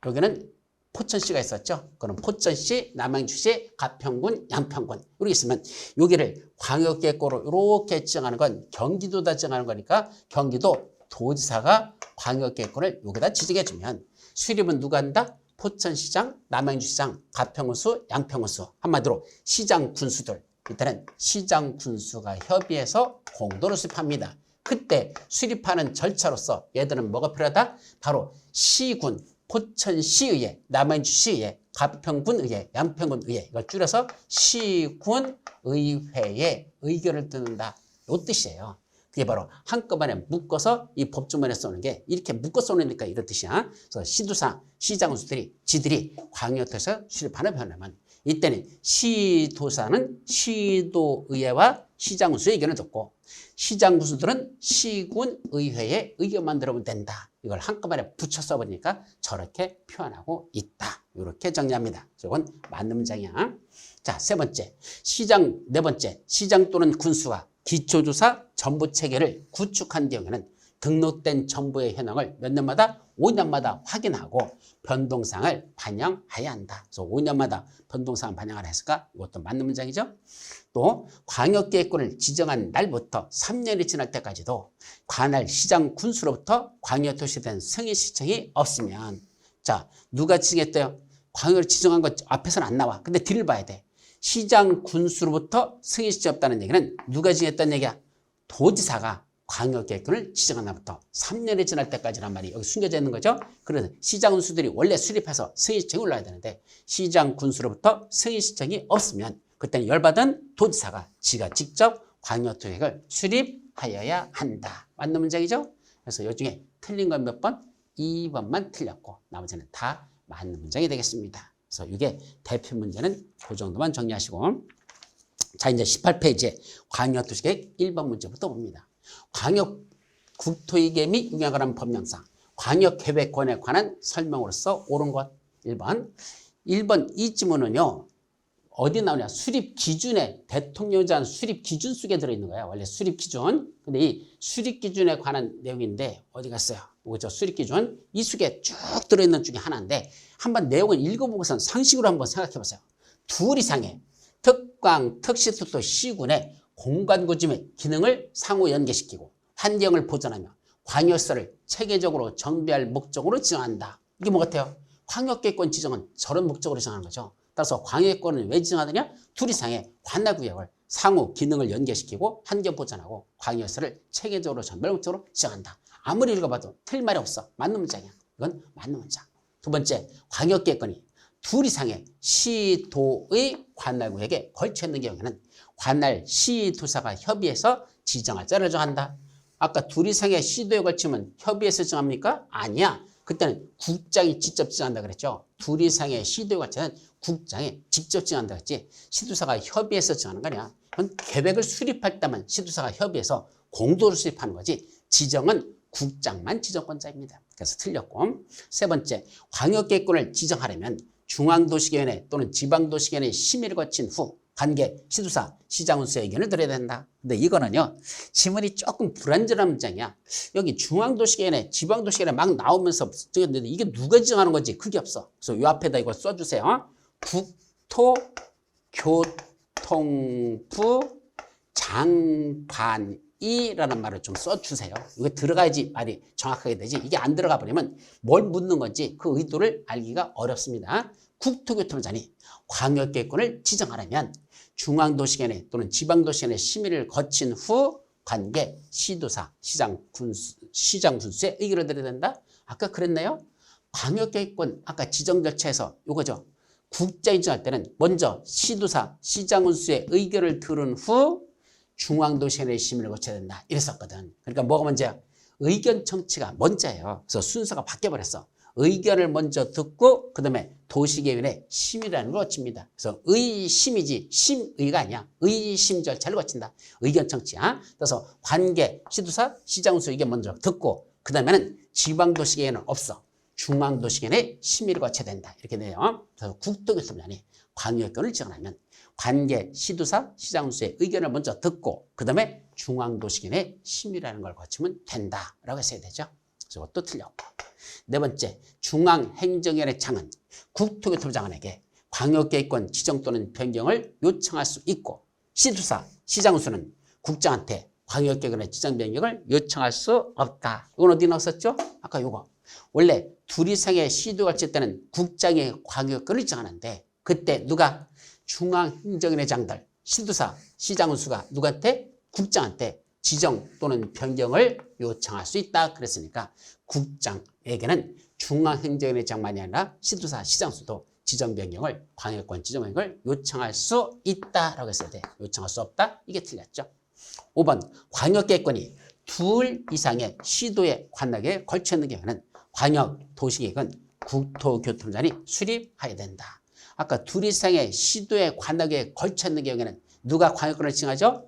여기는 포천시가 있었죠. 그럼 포천시, 남양주시, 가평군, 양평군 이렇게 있으면 여기를 광역계권으로 이렇게 지정하는 건 경기도다 지정하는 거니까 경기도 도지사가 광역계권을 여기다 지정해주면 수립은 누가 한다? 포천시장, 남양주시장, 가평군수, 양평군수 한마디로 시장군수들 일단은 시장군수가 협의해서 공동으로 수립합니다. 그때 수립하는 절차로서 얘들은 뭐가 필요하다? 바로 시군, 포천시의회, 남양주시의회, 가평군의회, 양평군의회 이걸 줄여서 시군의회의 의견을 듣는다. 이 뜻이에요. 그게 바로 한꺼번에 묶어서 이 법조문에 써놓은 게 이렇게 묶어 써놓으니까 이런 뜻이야. 그래서 시도사, 시장군수들이 지들이 광역에서 수립하는 변화면 이때는 시도사는 시도의회와 시장군수의 의견을 듣고 시장군수들은 시군의회의 의견만 들어보면 된다. 이걸 한꺼번에 붙여 써보니까 저렇게 표현하고 있다. 이렇게 정리합니다. 이건 맞는 문장이야. 자, 세 번째, 네 번째, 시장 또는 군수가 기초조사 정보체계를 구축한 경우에는 등록된 정보의 현황을 몇 년마다 5년마다 확인하고 변동사항을 반영해야 한다. 그래서 5년마다 변동사항 반영을 했을까? 이것도 맞는 문장이죠. 또 광역계획권을 지정한 날부터 3년이 지날 때까지도 관할 시장 군수로부터 광역도시에 대한 승인 신청이 없으면 자 누가 지정했대요? 광역을 지정한 것 앞에서는 안 나와. 근데 뒤를 봐야 돼. 시장 군수로부터 승인 신청이 없다는 얘기는 누가 지정했다는 얘기야? 도지사가 광역계획권을 지정한 날부터 3년이 지날 때까지란 말이 여기 숨겨져 있는 거죠. 그래서 시장 군수들이 원래 수립해서 승인 신청이 올라야 되는데 시장 군수로부터 승인 신청이 없으면 그때는 열받은 도지사가 지가 직접 광역계획을 수립하여야 한다. 맞는 문장이죠? 그래서 이 중에 틀린 건 몇 번? 2번만 틀렸고 나머지는 다 맞는 문장이 되겠습니다. 그래서 이게 대표 문제는 그 정도만 정리하시고 자 이제 18페이지에 광역도시계획 1번 문제부터 봅니다. 광역국토의계 및 용역을 하는 법령상 광역계획권에 관한 설명으로서 옳은 것 1번 이 지문은요. 어디 나오냐? 수립 기준에 대통령이 제한 수립 기준 속에 들어있는 거야. 원래 수립 기준. 근데 이 수립 기준에 관한 내용인데 어디 갔어요? 이거죠. 수립 기준. 이 속에 쭉 들어있는 중에 하나인데 한번 내용을 읽어보고선 상식으로 한번 생각해 보세요. 둘 이상의 특광, 특시특도 시군의 공간구조 및 기능을 상호 연계시키고 환경을 보존하며 광역시설을 체계적으로 정비할 목적으로 지정한다. 이게 뭐 같아요? 광역계획권 지정은 저런 목적으로 지정하는 거죠. 따라서 광역권을 왜 지정하느냐? 둘 이상의 관할구역을 상호 기능을 연계시키고 환경 보존하고 광역시설을 체계적으로 정비할 목적으로 지정한다. 아무리 읽어봐도 틀린 말이 없어. 맞는 문장이야. 이건 맞는 문장. 두 번째, 광역계획권이 둘 이상의 시도의 관할구역에 걸쳐 있는 경우에는 관할 시도사가 협의해서 지정할 자를 정한다. 아까 둘 이상의 시도에 걸치면 협의해서 정합니까? 아니야. 그때는 국장이 직접 지정한다 그랬죠. 둘 이상의 시도에 걸치면 국장이 직접 지정한다 그랬지. 시도사가 협의해서 정하는 거 아니야. 그건 계획을 수립할 때만 시도사가 협의해서 공도로 수립하는 거지 지정은 국장만 지정권자입니다. 그래서 틀렸고 세 번째 광역계획권을 지정하려면 중앙도시계획회 또는 지방도시계획회의 심의를 거친 후 관계 시도사 시장운수의 의견을 들어야 된다. 근데 이거는요 지문이 조금 불완전한 문장이야. 여기 중앙도시계획회 지방도시계획회 막 나오면서 이게 누가 지정하는 건지 그게 없어. 그래서 이 앞에다 이거 써주세요. 국토교통부 장관이라는 말을 좀 써주세요. 이거 들어가야지 말이 정확하게 되지. 이게 안 들어가 버리면 뭘 묻는 건지 그 의도를 알기가 어렵습니다. 국토교통부장이 광역계획권을 지정하려면 중앙도시계획회 또는 지방도시계획회 심의를 거친 후 관계 시도사 시장군수의 의견을 들어야 된다. 아까 그랬나요? 광역계획권 아까 지정 절차에서 요거죠. 국장이 지정할 때는 먼저 시도사 시장군수의 의견을 들은 후 중앙도시계획회 심의를 거쳐야 된다. 이랬었거든. 그러니까 뭐가 먼저야? 의견 청취가 먼저예요. 그래서 순서가 바뀌어버렸어. 의견을 먼저 듣고 그 다음에 도시계획회 심의라는 걸 거칩니다. 그래서 의심이지 심의가 아니야. 의심 절차를 거친다. 의견 청취야. 그래서 관계 시도사 시장군수 의견 먼저 듣고 그 다음에는 지방도시계획회는 없어. 중앙도시계획회 심의를 거쳐야 된다. 이렇게 돼요. 그래서 국토교통부장이 광역권을 지정하면 관계 시도사 시장군수의 의견을 먼저 듣고 그 다음에 중앙도시계획회 심의라는 걸 거치면 된다라고 했어야 되죠. 그래서 이것도 틀렸고. 네 번째, 중앙행정위원회 장은 국토교통부 장관에게 광역계획권 지정 또는 변경을 요청할 수 있고 시도사 시장군수는 국장한테 광역계획권의 지정 변경을 요청할 수 없다. 이건 어디 넣었었죠? 아까 요거. 원래 둘 이상의 시도가 있을 때는 국장이 광역권을 지정하는데 그때 누가 중앙행정위원회 장들 시도사 시장군수가 누구한테? 국장한테 지정 또는 변경을 요청할 수 있다. 그랬으니까 국장에게는 중앙행정위원회 장만이 아니라 시도사 시장군수도 지정 변경을 광역권 지정 변경을 요청할 수 있다라고 했어야 돼. 요청할 수 없다. 이게 틀렸죠. 5번 광역계획권이 둘 이상의 시도의 관역에 걸쳐 있는 경우에는 광역 도시계획은 국토교통부장이 수립해야 된다. 아까 둘 이상의 시도의 관역에 걸쳐 있는 경우에는 누가 광역권을 지정하죠?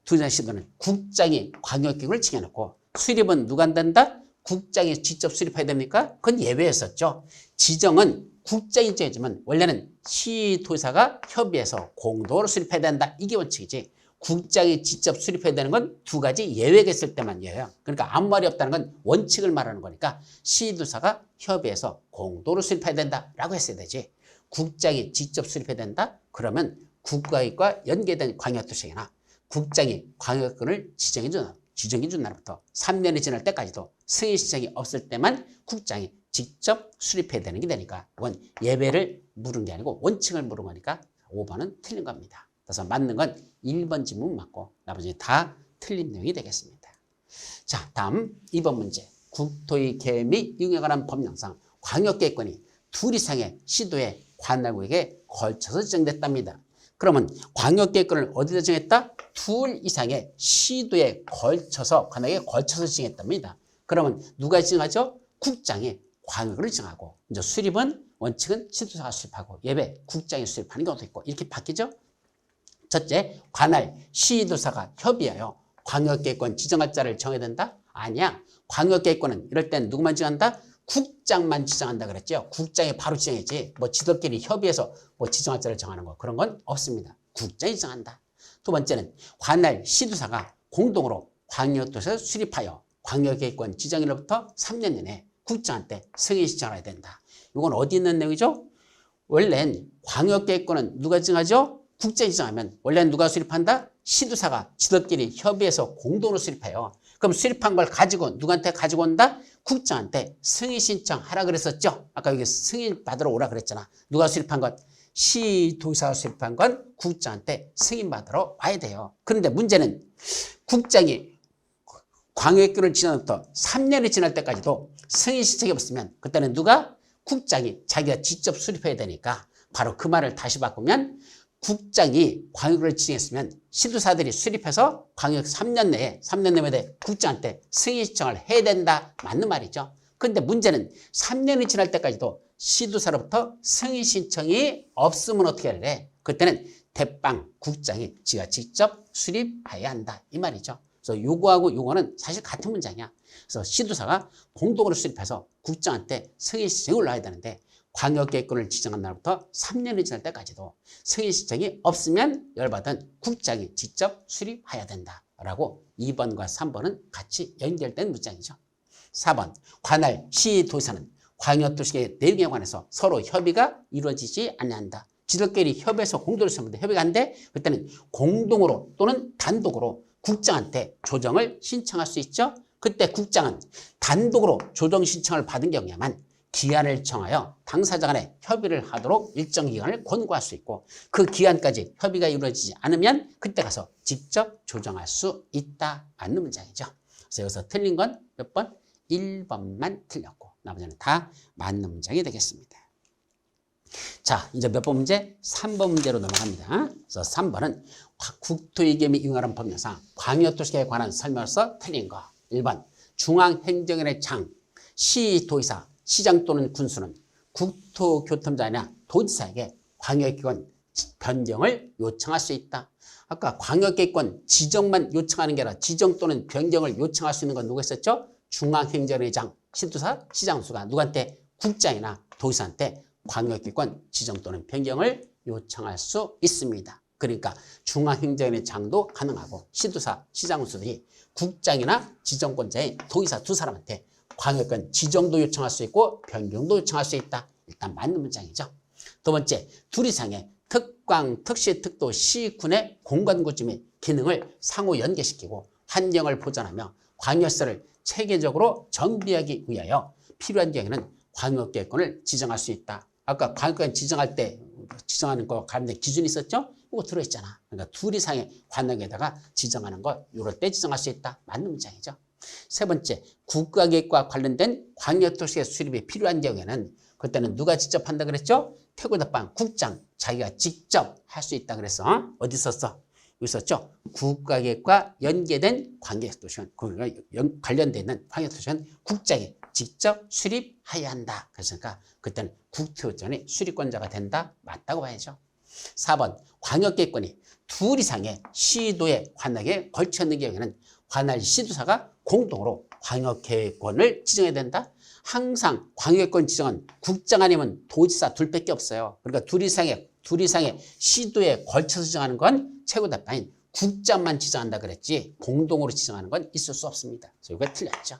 둘 이상의 시도는 국장이 광역계획을 지정해놓고 수립은 누가 한단다? 국장이 직접 수립해야 됩니까? 그건 예외였었죠. 지정은 국장이 지정해주면 원래는 시도사가 협의해서 공동으로 수립해야 된다. 이게 원칙이지. 국장이 직접 수립해야 되는 건 두 가지 예외가 있을 때만 예외예요. 그러니까 아무 말이 없다는 건 원칙을 말하는 거니까 시도사가 협의해서 공동으로 수립해야 된다라고 했어야 되지. 국장이 직접 수립해야 된다? 그러면 국가과 연계된 광역도시계획이나 국장이 광역권을 지정해준 날부터 3년이 지날 때까지도 승인 신청이 없을 때만 국장이 직접 수립해야 되는 게 되니까 이건 예외를 물은 게 아니고 원칙을 물은 거니까 5번은 틀린 겁니다. 그래서 맞는 건 1번 지문 맞고 나머지 다 틀린 내용이 되겠습니다. 자, 다음 2번 문제. 국토의 계획 및 이용에 관한 법령상 광역계획권이 둘 이상의 시도의 관할구역에 걸쳐서 지정됐답니다. 그러면 광역계획권을 어디다 정했다? 둘 이상의 시도에 걸쳐서 관역에 걸쳐서 지정했답니다. 그러면 누가 지정하죠? 국장이 광역을 지정하고 이제 수립은 원칙은 시도사가 수립하고 예외 국장이 수립하는 경우도 있고 이렇게 바뀌죠. 첫째, 관할 시도사가 협의하여 광역계획권 지정할 자를 정해야 된다? 아니야. 광역계획권은 이럴 땐 누구만 지정한다? 국장만 지정한다 그랬죠. 국장이 바로 지정했지. 뭐 지도끼리 협의해서 뭐 지정할 자를 정하는 거 그런 건 없습니다. 국장이 지정한다. 두 번째는 관할 시도사가 공동으로 광역도시를 수립하여 광역계획권 지정일로부터 3년 이내에 국장한테 승인 신청을 해야 된다. 이건 어디 있는 내용이죠? 원래는 광역계획권은 누가 지정하죠? 국장이 지정하면 원래는 누가 수립한다? 시도사가 지도끼리 협의해서 공동으로 수립해요. 그럼 수립한 걸 가지고 누구한테 가지고 온다? 국장한테 승인 신청하라 그랬었죠. 아까 여기 승인 받으러 오라 그랬잖아. 누가 수립한 것? 시도사가 수립한 건 국장한테 승인 받으러 와야 돼요. 그런데 문제는 국장이 광역계획권을 지정부터 3년이 지날 때까지도 승인 신청이 없으면 그때는 누가? 국장이 자기가 직접 수립해야 되니까 바로 그 말을 다시 바꾸면 국장이 광역을 지정했으면 시도사들이 수립해서 광역 3년 내에 국장한테 승인 신청을 해야 된다. 맞는 말이죠. 그런데 문제는 3년이 지날 때까지도 시도사로부터 승인 신청이 없으면 어떻게 해야 돼? 그때는 대빵 국장이 지가 직접 수립해야 한다 이 말이죠. 그래서 요거하고 요거는 사실 같은 문장이야. 그래서 시도사가 공동으로 수립해서 국장한테 승인 신청을 넣어야 되는데 광역계획권을 지정한 날부터 3년이 지날 때까지도 승인 신청이 없으면 열받은 국장이 직접 수립해야 된다라고 2번과 3번은 같이 연결된 문장이죠. 4번 관할 시도지사는 광역도시계획 내용에 관해서 서로 협의가 이루어지지 않는다. 지들끼리 협의해서 공동으로 쓰는데 협의가 안 돼? 그때는 공동으로 또는 단독으로 국장한테 조정을 신청할 수 있죠. 그때 국장은 단독으로 조정 신청을 받은 경우에만 기한을 정하여 당사자 간에 협의를 하도록 일정 기간을 권고할 수 있고 그 기한까지 협의가 이루어지지 않으면 그때 가서 직접 조정할 수 있다. 맞는 문장이죠. 그래서 여기서 틀린 건 몇 번? 1번만 틀렸고 나머지는 다 맞는 문장이 되겠습니다. 자, 이제 몇 번 문제? 3번 문제로 넘어갑니다. 그래서 3번은 국토위계획 및 이용하는 법령상 광역도시계획에 관한 설명서 틀린 거. 1번 중앙행정위원회 장, 시도지사, 시장 또는 군수는 국토교통부장이나 도지사에게 광역기관 변경을 요청할 수 있다. 아까 광역계획권 지정만 요청하는 게 아니라 지정 또는 변경을 요청할 수 있는 건 누가 있었죠? 중앙행정위원회장, 시도사, 시장수가 누구한테? 국장이나 도지사한테 광역계획권 지정 또는 변경을 요청할 수 있습니다. 그러니까 중앙행정위원회장도 가능하고 시도사, 시장수들이 국장이나 지정권자의 도지사 두 사람한테 광역권 지정도 요청할 수 있고 변경도 요청할 수 있다. 일단 맞는 문장이죠. 두 번째, 둘 이상의 특광, 특시, 특도, 시군의 공간구조 및 기능을 상호 연계시키고 환경을 보존하며 광역시설을 체계적으로 정비하기 위하여 필요한 경우에는 광역계획권을 지정할 수 있다. 아까 광역권 지정할 때 지정하는 거 관련된 기준이 있었죠? 이거 들어있잖아. 그러니까 둘 이상의 관역에다가 지정하는 거 이럴 때 지정할 수 있다. 맞는 문장이죠. 세 번째, 국가계획과 관련된 광역도시의 수립이 필요한 경우에는 그때는 누가 직접 한다 그랬죠? 태고대빵 국장 자기가 직접 할 수 있다 그랬어. 어디 있었어? 여기 있었죠? 국가계획과 연계된 광역도시는 관련되어 있는 광역도시는 국장이 직접 수립해야 한다. 그러니까 그때는 국토교통부장이 수립권자가 된다. 맞다고 봐야죠. 4번 광역계획권이 둘 이상의 시도의 관역에 걸쳐 있는 경우에는 관할 시도사가 공동으로 광역계획권을 지정해야 된다. 항상 광역계획권 지정은 국장 아니면 도지사 둘밖에 없어요. 그러니까 둘 이상의 시도에 걸쳐서 지정하는 건 최고대빵인 국장만 지정한다 그랬지 공동으로 지정하는 건 있을 수 없습니다. 그래서 이거 틀렸죠.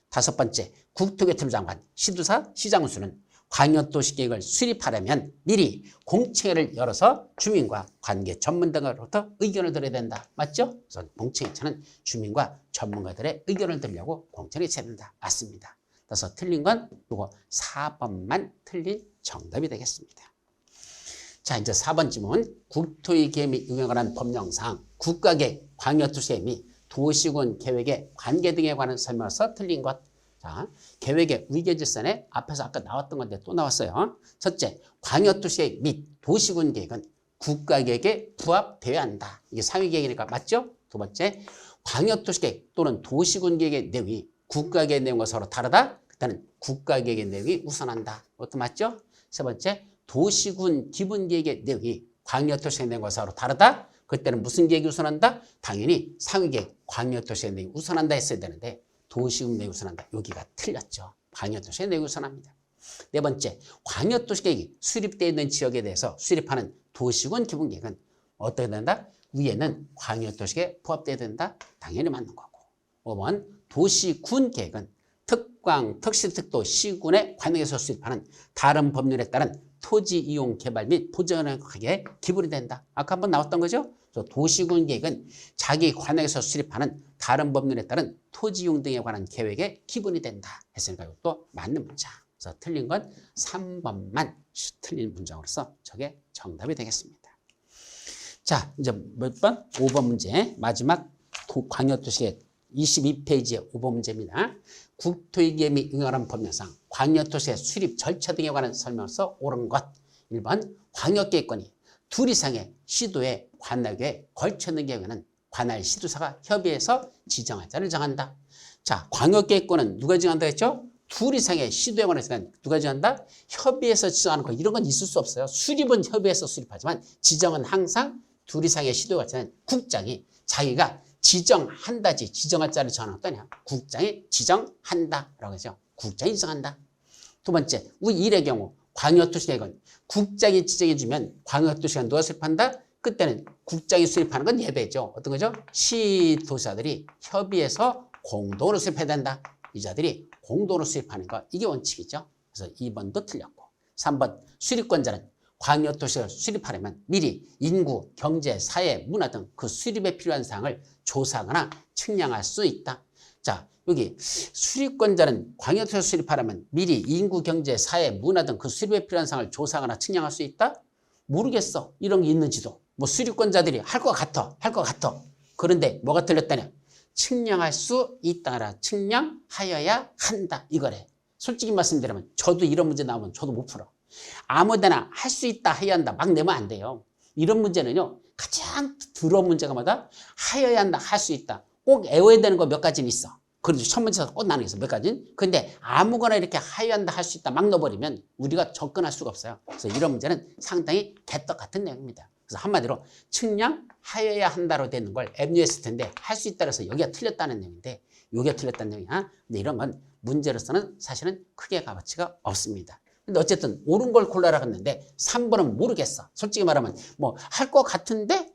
다섯 번째, 국토교통부 장관, 시도사, 시장수는 광역도시계획을 수립하려면 미리 공청회를 열어서 주민과 관계 전문가로부터 의견을 들어야 된다. 맞죠? 그래서 공청회는 주민과 전문가들의 의견을 들으려고 공청회를 쳐야 된다. 맞습니다. 그래서 틀린 건 이거 4번만 틀린 정답이 되겠습니다. 자, 이제 4번 질문. 국토위계획 및 운영에 관한 법령상 국가계획, 광역도시계획 및 도시군 계획의 관계 등에 관한 설명서 틀린 것. 자, 계획의 위계질서에 앞에서 아까 나왔던 건데 또 나왔어요. 첫째, 광역도시계획 및 도시군 계획은 국가계획에 부합되어야 한다. 이게 상위계획이니까 맞죠? 두 번째, 광역도시계획 또는 도시군 계획의 내용이 국가계획 내용과 서로 다르다. 그때는 국가계획의 내용이 우선한다. 이것도 맞죠? 세 번째, 도시군 기본계획의 내용이 광역도시계획 내용과 서로 다르다. 그때는 무슨 계획이 우선한다? 당연히 상위계획, 광역도시계획 내용이 우선한다 했어야 되는데 도시군 내용이 우선한다. 여기가 틀렸죠. 광역도시계획 내용이 우선합니다. 네 번째, 광역도시계획이 수립되어 있는 지역에 대해서 수립하는 도시군 기본계획은 어떻게 된다? 위에는 광역도시계획에 부합되어야 된다. 당연히 맞는 거고. 5번, 도시군 계획은 특광, 특시, 특도, 시군의 관역에서 수립하는 다른 법률에 따른 토지 이용 개발 및 보전하게 기본이 된다. 아까 한번 나왔던 거죠? 도시군 계획은 자기 관역에서 수립하는 다른 법률에 따른 토지 이용 등에 관한 계획의 기본이 된다. 했으니까 이것도 맞는 문장. 그래서 틀린 건 3번만 틀린 문장으로서 저게 정답이 되겠습니다. 자, 이제 몇 번? 5번 문제. 마지막 광역도시계획 22페이지의 5번 문제입니다. 국토위계획 및 운영하는 법령상 광역도시의 수립 절차 등에 관한 설명서 옳은 것. 1번, 광역계획권이 둘 이상의 시도의 관역에 걸쳐 있는 경우에는 관할 시도사가 협의해서 지정할 자를 정한다. 자, 광역계획권은 누가 정한다 했죠? 둘 이상의 시도에만 했으면 누가 지정한다? 협의해서 지정하는 거 이런 건 있을 수 없어요. 수립은 협의해서 수립하지만 지정은 항상 둘 이상의 시도가 있으면 국장이 자기가 지정한다지 지정할 자를 정하는 거냐? 국장이 지정한다라고 하죠. 국장이 지정한다. 두 번째, 우리 일의 경우 광역도시계획은 국장이 지정해주면 광역도시가 누가 수립한다? 그때는 국장이 수립하는 건 예배죠. 어떤 거죠? 시도사들이 협의해서 공동으로 수립해야 된다. 이자들이 공동으로 수립하는 거 이게 원칙이죠. 그래서 2번도 틀렸고 3번 수립권자는 광역도시를 수립하려면 미리 인구, 경제, 사회, 문화 등 그 수립에 필요한 사항을 조사하거나 측량할 수 있다. 자, 여기 수립권자는 광역도시를 수립하려면 미리 인구, 경제, 사회, 문화 등 그 수립에 필요한 사항을 조사하거나 측량할 수 있다? 모르겠어. 이런 게 있는지도. 뭐 수립권자들이 할 것 같아. 할 것 같아. 그런데 뭐가 틀렸다냐? 측량할 수 있다라 측량하여야 한다. 이거래. 솔직히 말씀드리면 저도 이런 문제 나오면 저도 못 풀어. 아무데나 할 수 있다 해야 한다 막 내면 안 돼요. 이런 문제는요. 가장 더러운 문제가 뭐다? 하여야 한다, 할 수 있다. 꼭 외워야 되는 거 몇 가지는 있어. 그래도 첫 문제에서 꼭 나는 게 있어. 몇 가지는. 근데 아무거나 이렇게 하여야 한다, 할 수 있다 막 넣어버리면 우리가 접근할 수가 없어요. 그래서 이런 문제는 상당히 개떡 같은 내용입니다. 그래서 한마디로 측량하여야 한다로 되는 걸 MU했을 텐데 할 수 있다 그래서 여기가 틀렸다는 내용인데 여기가 틀렸다는 내용이야. 근데 이런 건 문제로서는 사실은 크게 값어치가 없습니다. 근데 어쨌든 옳은 걸 골라라 했는데 3번은 모르겠어. 솔직히 말하면 뭐 할 것 같은데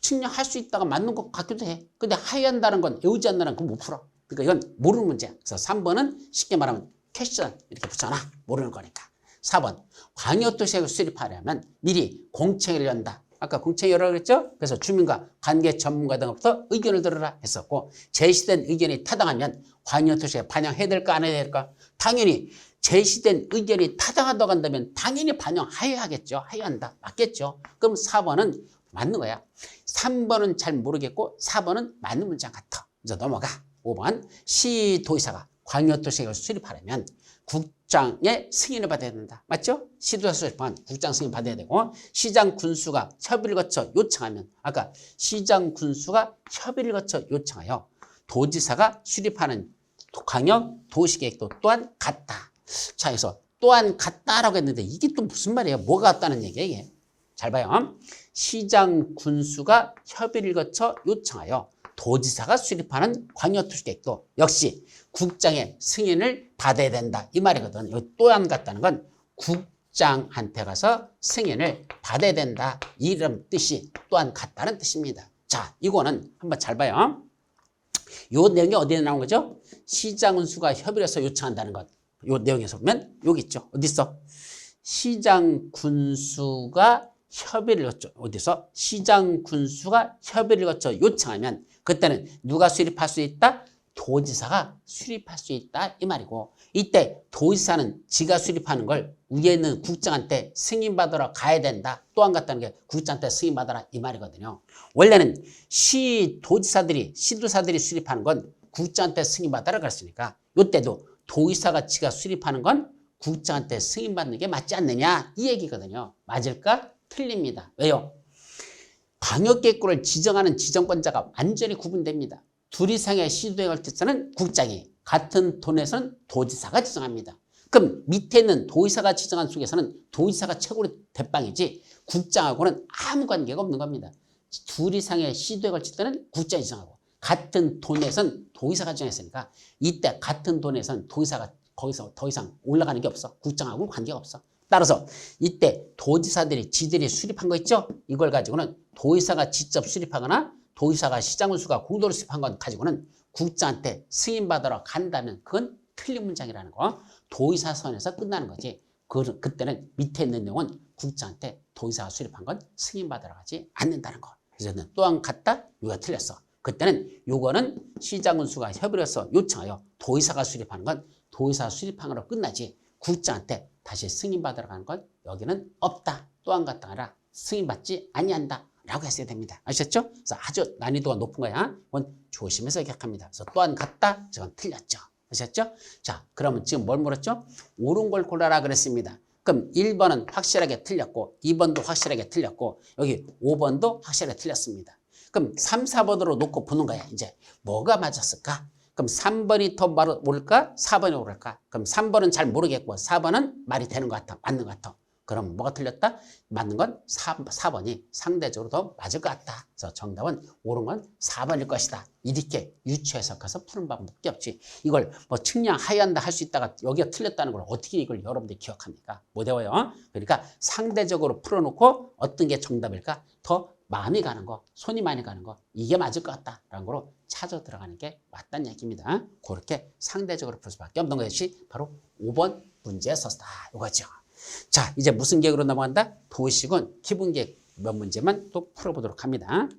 측량할 수 있다가 맞는 것 같기도 해. 근데 하여야 한다는 건 외우지 않는다는 건 못 풀어. 그러니까 이건 모르는 문제야. 그래서 3번은 쉽게 말하면 퀘스천 이렇게 붙여놔. 모르는 거니까. 4번 광역도시계획을 수립하려면 미리 공청회를 연다. 아까 공청회 열으라고 그랬죠? 그래서 주민과 관계 전문가 등으로부터 의견을 들으라 했었고 제시된 의견이 타당하면 광역도시계획에 반영해야 될까 안 해야 될까? 당연히 제시된 의견이 타당하다고 한다면 당연히 반영해야 하겠죠. 해야 한다. 맞겠죠? 그럼 4번은 맞는 거야. 3번은 잘 모르겠고 4번은 맞는 문장 같아. 이제 넘어가. 5번 시도의사가 광역도시계획을 수립하려면 국장의 승인을 받아야 된다. 맞죠? 시도의사 수립하면 국장 승인 받아야 되고 시장 군수가 협의를 거쳐 요청하면 아까 시장 군수가 협의를 거쳐 요청하여 도지사가 수립하는 광역도시계획도 또한 같다. 자, 그래서 또한 같다라고 했는데 이게 또 무슨 말이에요? 뭐가 같다는 얘기야 이게? 잘 봐요. 시장 군수가 협의를 거쳐 요청하여 도지사가 수립하는 광역도시계획도 역시 국장의 승인을 받아야 된다. 이 말이거든. 여기 또한 같다는 건 국장한테 가서 승인을 받아야 된다. 이런 뜻이 또한 같다는 뜻입니다. 자, 이거는 한번 잘 봐요. 요 내용이 어디에 나온 거죠? 시장 군수가 협의를 해서 요청한다는 것. 요 내용에서 보면 여기 있죠. 어디 있어? 시장 군수가 협의를 거쳐 어디서? 시장 군수가 협의를 거쳐 요청하면 그때는 누가 수립할 수 있다? 도지사가 수립할 수 있다 이 말이고 이때 도지사는 지가 수립하는 걸 위에 있는 국장한테 승인받으러 가야 된다. 또한 같다는 게 국장한테 승인받아라 이 말이거든요. 원래는 시도지사들이 시도사들이 수립하는 건 국장한테 승인받아라 그랬으니까 이때도 도지사가 지가 수립하는 건 국장한테 승인받는 게 맞지 않느냐 이 얘기거든요. 맞을까? 틀립니다. 왜요? 광역계획구를 지정하는 지정권자가 완전히 구분됩니다. 둘 이상의 시도행을 뜻하는 국장이 같은 돈에서는 도지사가 지정합니다. 그럼 밑에 있는 도지사가 지정한 속에서는 도지사가 최고로 대빵이지 국장하고는 아무 관계가 없는 겁니다. 둘 이상의 시도행을 짓는 국장이 지정하고 같은 돈에서는 도지사가 지정했으니까 이때 같은 돈에서는 도지사가 거기서 더 이상 올라가는 게 없어. 국장하고는 관계가 없어. 따라서 이때 도지사들이 지들이 수립한 거 있죠? 이걸 가지고는 도지사가 직접 수립하거나 도지사가 시장군수가 공동으로 수립한 건 가지고는 국장한테 승인받으러 간다는 그건 틀린 문장이라는 거. 도지사 선에서 끝나는 거지. 그때는 밑에 있는 내용은 국장한테 도지사가 수립한 건 승인받으러 가지 않는다는 거. 그래서 또한 같다? 이거 틀렸어. 그때는 요거는 시장군수가 협의를 해서 요청하여 도지사가 수립하는 건 도지사 수립한 거로 끝나지 국장한테 다시 승인받으러 가는 건 여기는 없다. 또한 같다 아니라 승인받지 아니한다. 라고 했어야 됩니다. 아셨죠? 그래서 아주 난이도가 높은 거야. 이건 조심해서 기억합니다. 그래서 또한 같다. 저건 틀렸죠. 아셨죠? 자, 그러면 지금 뭘 물었죠? 옳은 걸 골라라 그랬습니다. 그럼 1번은 확실하게 틀렸고 2번도 확실하게 틀렸고 여기 5번도 확실하게 틀렸습니다. 그럼 3, 4번으로 놓고 보는 거야. 이제 뭐가 맞았을까? 그럼 3번이 더 옳을까? 4번이 옳을까? 그럼 3번은 잘 모르겠고 4번은 말이 되는 것 같아. 맞는 것 같아. 그럼 뭐가 틀렸다? 맞는 건 4번이 상대적으로 더 맞을 것 같다. 그래서 정답은 옳은 건 4번일 것이다. 이렇게 유추 해석해서 푸는 방법밖에 없지. 이걸 뭐 측량 하얀다 할 수 있다가 여기가 틀렸다는 걸 어떻게 이걸 여러분들이 기억합니까? 못 외워요. 그러니까 상대적으로 풀어놓고 어떤 게 정답일까? 더 마음이 가는 거, 손이 많이 가는 거, 이게 맞을 것 같다라는 거로 찾아 들어가는 게 맞다는 얘기입니다. 그렇게 상대적으로 풀 수밖에 없는 것이 바로 5번 문제에서다. 이거죠. 자, 이제 무슨 계획으로 넘어간다? 도시군 기본계획 몇 문제만 또 풀어보도록 합니다.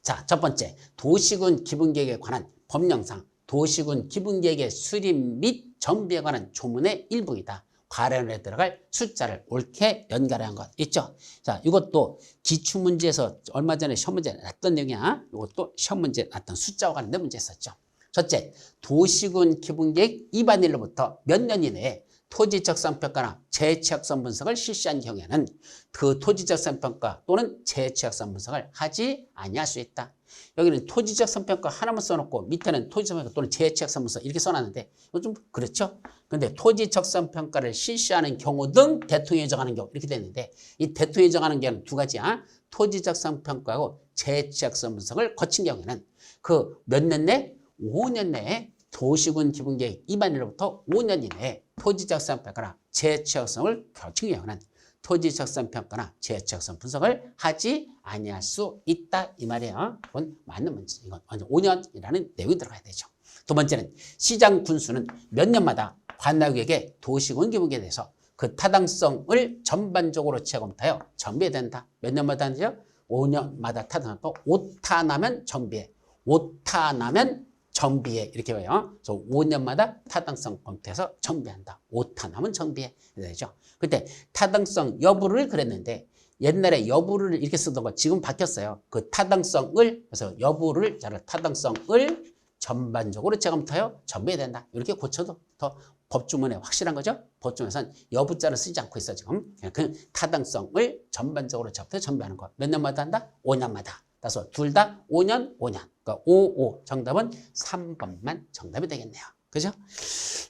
자, 첫 번째, 도시군 기본계획에 관한 법령상 도시군 기본계획의 수립 및 정비에 관한 조문의 일부이다. 관련에 들어갈 숫자를 옳게 연결한 것 있죠. 자, 이것도 기출문제에서 얼마 전에 시험 문제 났던 내용이야. 이것도 시험 문제 났던 숫자와 관련된 문제였었죠. 첫째, 도시군 기본계획 2반일로부터 몇 년 이내에 토지적 성평가나 재취약성 분석을 실시한 경우에는 그 토지적 성평가 또는 재취약성 분석을 하지 아니할 수 있다. 여기는 토지적 성평가 하나만 써놓고 밑에는 토지적 성평가 또는 재취약성 분석 이렇게 써놨는데 이거 좀 그렇죠? 근데 토지적 성평가를 실시하는 경우 등 대통령이 정하는 경우 이렇게 됐는데 이 대통령이 정하는 경우는 두 가지야. 토지적 성평가하고 재취약성 분석을 거친 경우에는 그 몇 년 내? 5년 내에 도시군 기본계획 2반일로부터 5년 이내에 토지적 성평가나 재취약성을 거친 경우는 토지적 성평가나 재취약성 분석을 하지 아니할 수 있다 이 말이에요. 그건 맞는 문제. 이건 5년이라는 내용이 들어가야 되죠. 두 번째는 시장 군수는 몇 년마다 관할구역의 도시군 기본계획에 대해서 그 타당성을 전반적으로 재검토하여 정비해야 된다. 몇 년마다 하는지요? 5년마다 타당하고 오타 나면 정비해. 오타 나면 정비해 이렇게 해요. 그래서 5년마다 타당성 검토해서 정비한다. 오타 나면 정비해 되죠. 그때 타당성 여부를 그랬는데 옛날에 여부를 이렇게 쓰던 거 지금 바뀌었어요. 그 타당성을 그래서 여부를 타당성을 전반적으로 재검토하여 정비해야 된다. 이렇게 고쳐도 더 법주문에 확실한 거죠. 법주문에서는 여부자를 쓰지 않고 있어 지금. 그 타당성을 전반적으로 접해 정비하는 거. 몇 년마다 한다? 5년마다. 따라서 둘 다 5년, 5년. 그러니까 5, 5. 정답은 3번만 정답이 되겠네요. 그죠?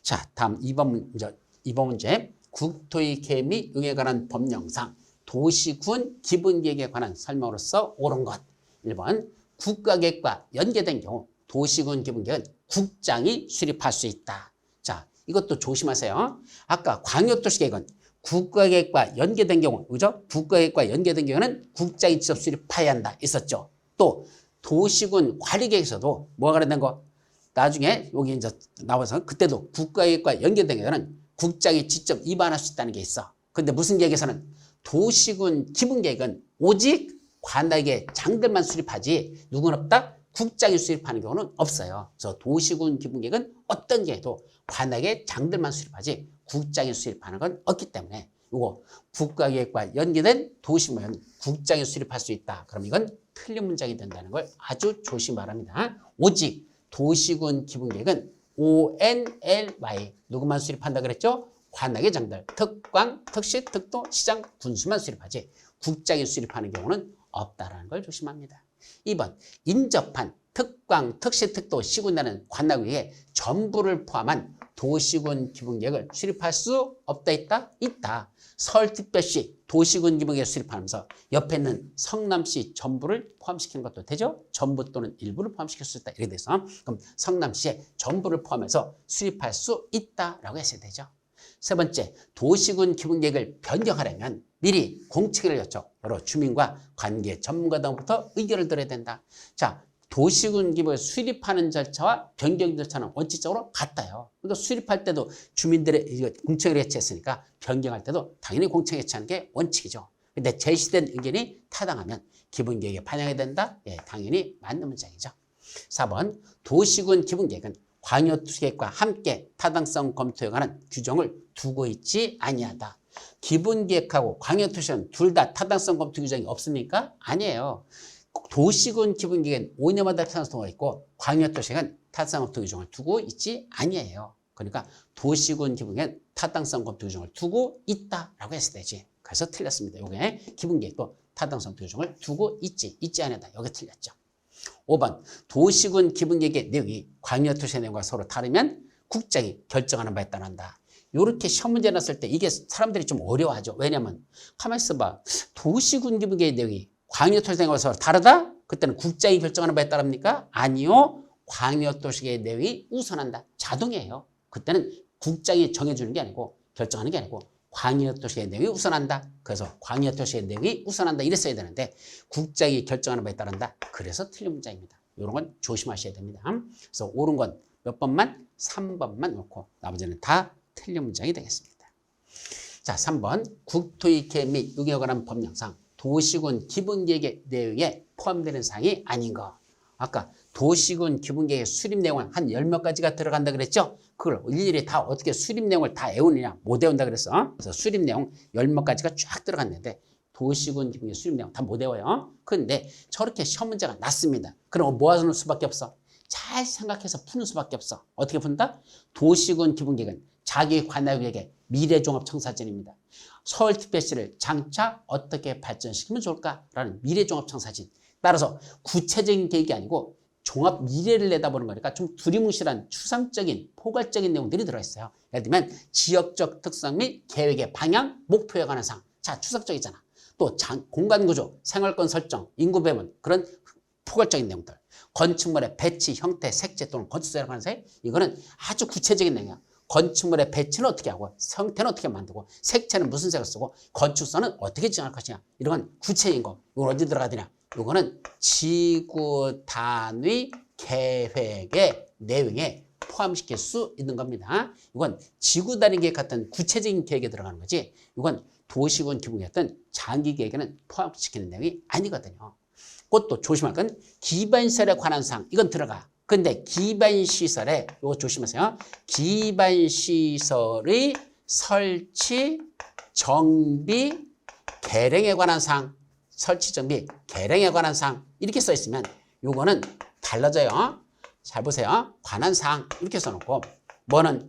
자, 다음 2번 문제. 국토의 계획 및 응에 관한 법령상 도시군 기본계획에 관한 설명으로서 옳은 것. 1번. 국가계획과 연계된 경우 도시군 기본계획은 국장이 수립할 수 있다. 자, 이것도 조심하세요. 아까 광역도시계획은 국가계획과 연계된 경우, 그죠? 국가계획과 연계된 경우는 국장이 직접 수립해야 한다. 있었죠. 또 도시군 관리계획에서도 뭐가 관련된 거? 나중에 여기 이제 나와서 그때도 국가계획과 연계된 경우는 국장이 직접 입안할 수 있다는 게 있어. 근데 무슨 계획에서는 도시군 기본계획은 오직 관할계 장들만 수립하지 누구는 없다? 국장이 수립하는 경우는 없어요. 그래서 도시군 기본계획은 어떤 계획도 관할계 장들만 수립하지 국장이 수립하는 건 없기 때문에 이거 국가계획과 연계된 도시계획은 국장이 수립할 수 있다. 그럼 이건 틀린 문장이 된다는 걸 아주 조심 바랍니다. 오직 도시군 기본계획은 ONLY 누구만 수립한다 그랬죠? 관할계 장들, 특광, 특시, 특도, 시장, 군수만 수립하지 국장이 수립하는 경우는 없다라는 걸 조심합니다. 2번 인접한 특광, 특시, 특도, 시군단은 관할구역에 전부를 포함한 도시군 기본계획을 수립할 수 없다 있다? 있다. 서울특별시 도시군 기본계획 수립하면서 옆에 있는 성남시 전부를 포함시키는 것도 되죠? 전부 또는 일부를 포함시킬 수 있다. 이렇게 돼서 그럼 성남시에 전부를 포함해서 수립할 수 있다라고 했어야 되죠. 세 번째, 도시군 기본계획을 변경하려면 미리 공청회를 여쭤 여러 주민과 관계 전문가 등부터 의견을 들어야 된다. 자, 도시군 기본을 수립하는 절차와 변경 절차는 원칙적으로 같아요. 그러니까 수립할 때도 주민들의 공청회를 개최했으니까 변경할 때도 당연히 공청회 개최하는 게 원칙이죠. 근데 제시된 의견이 타당하면 기본계획에 반영해야 된다? 예, 당연히 맞는 문장이죠. 4번 도시군 기본계획은 광역도시계획과 함께 타당성 검토에 관한 규정을 두고 있지 아니하다. 기본계획하고 광역도시는 둘 다 타당성 검토 규정이 없습니까? 아니에요. 도시군 기본계획은 5년마다 타당성이 있고 광역도시계획은 타당성 검토 규정을 두고 있지 아니에요. 그러니까 도시군 기본계획은 타당성 검토 규정을 두고 있다라고 했어야 되지. 그래서 틀렸습니다. 이게 기본계획도 타당성 검토 규정을 두고 있지 아니하다. 여기 틀렸죠. 5번 도시군 기본계획의 내용이 광역도시의 내용과 서로 다르면 국장이 결정하는 바에 따른다. 이렇게 시험 문제 냈을 때 이게 사람들이 좀 어려워하죠. 왜냐면 가만히 있어봐. 도시군 기본계획의 내용이 광역도시의 내용과 서로 다르다? 그때는 국장이 결정하는 바에 따릅니까? 아니요. 광역도시계획의 내용이 우선한다. 자동이에요. 그때는 국장이 정해주는 게 아니고 결정하는 게 아니고 광역도시의 내용이 우선한다. 그래서 광역도시의 내용이 우선한다. 이랬어야 되는데 국장이 결정하는 바에 따른다. 그래서 틀린 문장입니다. 이런 건 조심하셔야 됩니다. 그래서 옳은 건 몇 번만? 3번만 놓고 나머지는 다 틀린 문장이 되겠습니다. 자, 3번 국토이계 및 유기에 관한 법령상 도시군 기본계획의 내용에 포함되는 사항이 아닌 거. 아까 도시군 기본계획 수립 내용은 한 10몇 가지가 들어간다 그랬죠? 그걸 일일이 다 어떻게 수립 내용을 다 외우느냐? 못 외운다 그랬어. 그래서 수립 내용 10몇 가지가 쫙 들어갔는데 도시군 기본계획 수립 내용 다 못 외워요. 그런데 저렇게 시험 문제가 났습니다. 그럼 모아놓을 수밖에 없어. 잘 생각해서 푸는 수밖에 없어. 어떻게 푼다? 도시군 기본계획은 자기 관할구역의 미래종합청사진입니다. 서울특별시를 장차 어떻게 발전시키면 좋을까라는 미래종합청사진. 따라서 구체적인 계획이 아니고 종합 미래를 내다보는 거니까 좀 두리뭉실한 추상적인 포괄적인 내용들이 들어있어요. 예를 들면 지역적 특성 및 계획의 방향, 목표에 관한 사항. 자, 추상적이잖아. 또 공간구조, 생활권 설정, 인구 배분 그런 포괄적인 내용들. 건축물의 배치, 형태, 색채 또는 건축사에 관한 사항. 이거는 아주 구체적인 내용이야. 건축물의 배치는 어떻게 하고 형태는 어떻게 만들고 색채는 무슨 색을 쓰고 건축선은 어떻게 지정할 것이냐. 이런 건 구체적인 거. 이건 어디 들어가야 이거는 지구 단위 계획의 내용에 포함시킬 수 있는 겁니다. 이건 지구 단위 계획 같은 구체적인 계획에 들어가는 거지. 이건 도시군 기본계획 같은 장기 계획에는 포함시키는 내용이 아니거든요. 그것도 조심할 건 기반시설에 관한 사항. 이건 들어가. 근데 기반시설에 이거 조심하세요. 기반시설의 설치, 정비, 개량에 관한 사항. 설치, 정비, 개량에 관한 사항 이렇게 써 있으면 요거는 달라져요. 잘 보세요. 관한 사항 이렇게 써놓고 뭐는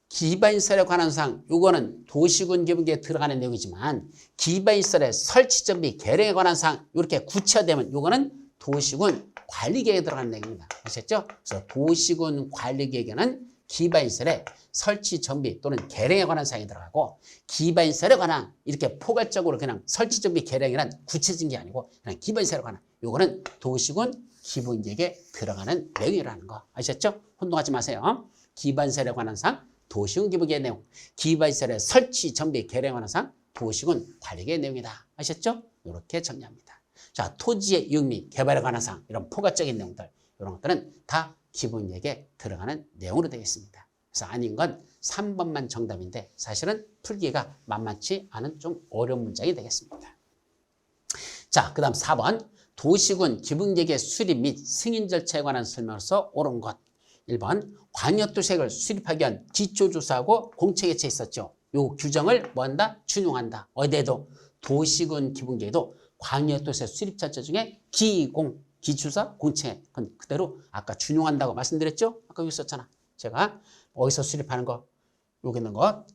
기반시설에 관한 사항 요거는 도시군 기본계획에 들어가는 내용이지만 기반시설의 설치, 정비, 개량에 관한 사항 이렇게 구체화되면 요거는 도시군 관리계획에 들어가는 내용입니다. 아셨죠? 그래서 도시군 관리계획에는 기반시설의 설치, 정비 또는 개량에 관한 사항이 들어가고 기반시설에 관한 이렇게 포괄적으로 그냥 설치, 정비, 개량이란 구체적인 게 아니고 그냥 기반시설에 관한 요거는 도시군 기본계획에 들어가는 내용이라는 거 아셨죠? 혼동하지 마세요. 기반시설에 관한 사항 도시군 기본계획 내용, 기반시설의 설치, 정비, 개량에 관한 사항 도시군 관리계획 내용이다. 아셨죠? 이렇게 정리합니다. 자, 토지의 이용 및 개발에 관한 사항 이런 포괄적인 내용들 이런 것들은 다 기본계획에 들어가는 내용으로 되어 있습니다. 그래서 아닌 건 3번만 정답인데 사실은 풀기가 만만치 않은 좀 어려운 문장이 되겠습니다. 자, 그 다음 4번 도시군 기본계획의 수립 및 승인 절차에 관한 설명으로서 옳은 것. 1번 광역도시계획을 수립하기 위한 기초조사하고 공채개체 있었죠. 요 규정을 뭐 한다? 준용한다. 어디에도 도시군 기본계획도 광역도시 수립 절차 중에 기초조사, 공채 그대로 아까 준용한다고 말씀드렸죠? 아까 여기 있었잖아. 제가 어디서 수립하는 거 여기 있는 거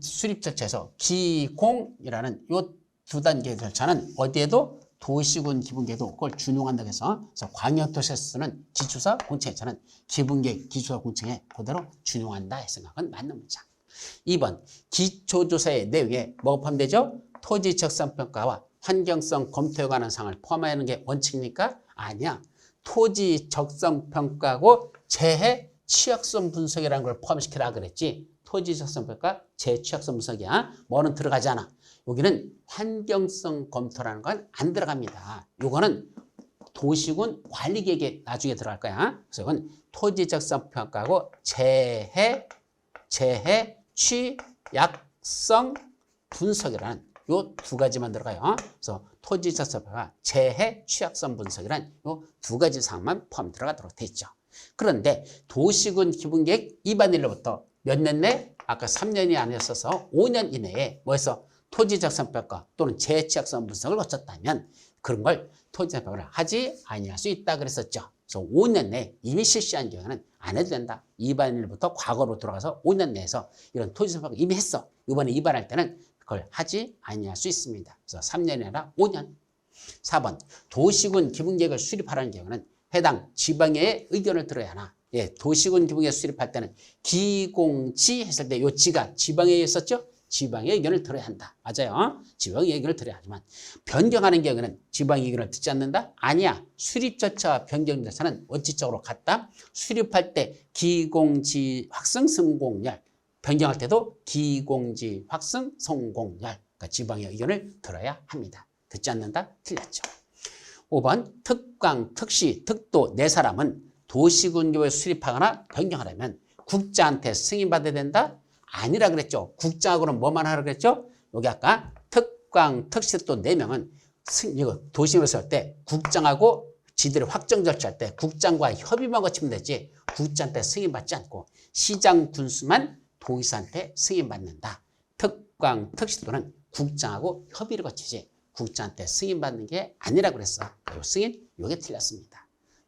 수립 절차에서 기공이라는 요 두 단계 절차는 어디에도 도시군 기본계획도 그걸 준용한다고 해서 그래서 광역도시에서 쓰는 기초조사, 공채차는 기본계획, 기초조사, 공채에 그대로 준용한다 의 생각은 맞는 문장. 2번 기초조사의 내용에 뭐가 포함되죠? 토지 적성평가와 환경성 검토에 관한 사항을 포함하는 게 원칙입니까? 아니야. 토지 적성평가하고 재해 취약성 분석이라는 걸 포함시키라 그랬지. 토지 적성평가, 재해 취약성 분석이야. 뭐는 들어가지 않아. 여기는 환경성 검토라는 건 안 들어갑니다. 요거는 도시군 관리계획에 나중에 들어갈 거야. 그래서 이건 토지 적성평가하고 재해 취약성 분석이라는 요 두 가지만 들어가요. 그래서 토지 적성평가, 재해 취약성 분석이라는 요 두 가지 사항만 포함 들어가도록 돼 있죠. 그런데 도시군 기본계획 입안일로부터 몇 년 내? 아까 3년이 아니었어서 5년 이내에 뭐해서 토지 적성평가 또는 재해 취약성 분석을 거쳤다면 그런 걸 토지 적성평가를 하지 아니할 수 있다 그랬었죠. 그래서 5년 내에 이미 실시한 경우는 안 해도 된다. 입안일부터 과거로 들어가서 5년 내에서 이런 토지 적성평가 이미 했어. 이번에 입안할 때는 그걸 하지 아니할 수 있습니다. 그래서 3년이 아니라 5년. 4번 도시군 기본계획을 수립하라는 경우는 해당 지방의 의견을 들어야 하나. 예, 도시군 기부에 수립할 때는 기공지 했을 때 요 지가 지방에 있었죠? 지방의 의견을 들어야 한다. 맞아요. 지방의 의견을 들어야 하지만 변경하는 경우는 지방의 의견을 듣지 않는다? 아니야. 수립 절차와 변경 절차는 원칙적으로 같다. 수립할 때 기공지 확성 성공열, 변경할 때도 기공지 확성 성공열. 그러니까 지방의 의견을 들어야 합니다. 듣지 않는다? 틀렸죠. 5번 특광, 특시, 특도 네 사람은 도시군교에 수립하거나 변경하려면 국장한테 승인받아야 된다? 아니라 그랬죠. 국장하고는 뭐만 하라 그랬죠? 여기 아까 특광, 특시, 특도 4명은 도시군교에서 할 때 국장하고 지들이 확정 절차할 때 국장과 협의만 거치면 되지 국장한테 승인받지 않고 시장 군수만 도의사한테 승인받는다. 특광, 특시, 특도는 국장하고 협의를 거치지 국장한테 승인받는 게 아니라 그랬어. 요 승인, 요게 틀렸습니다.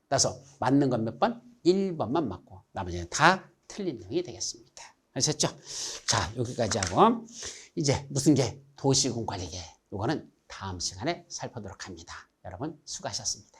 따라서 맞는 건 몇 번? 1번만 맞고 나머지는 다 틀린 내용이 되겠습니다. 아셨죠? 자, 여기까지 하고 이제 무슨 계? 도시군 관리계. 요거는 다음 시간에 살펴보도록 합니다. 여러분 수고하셨습니다.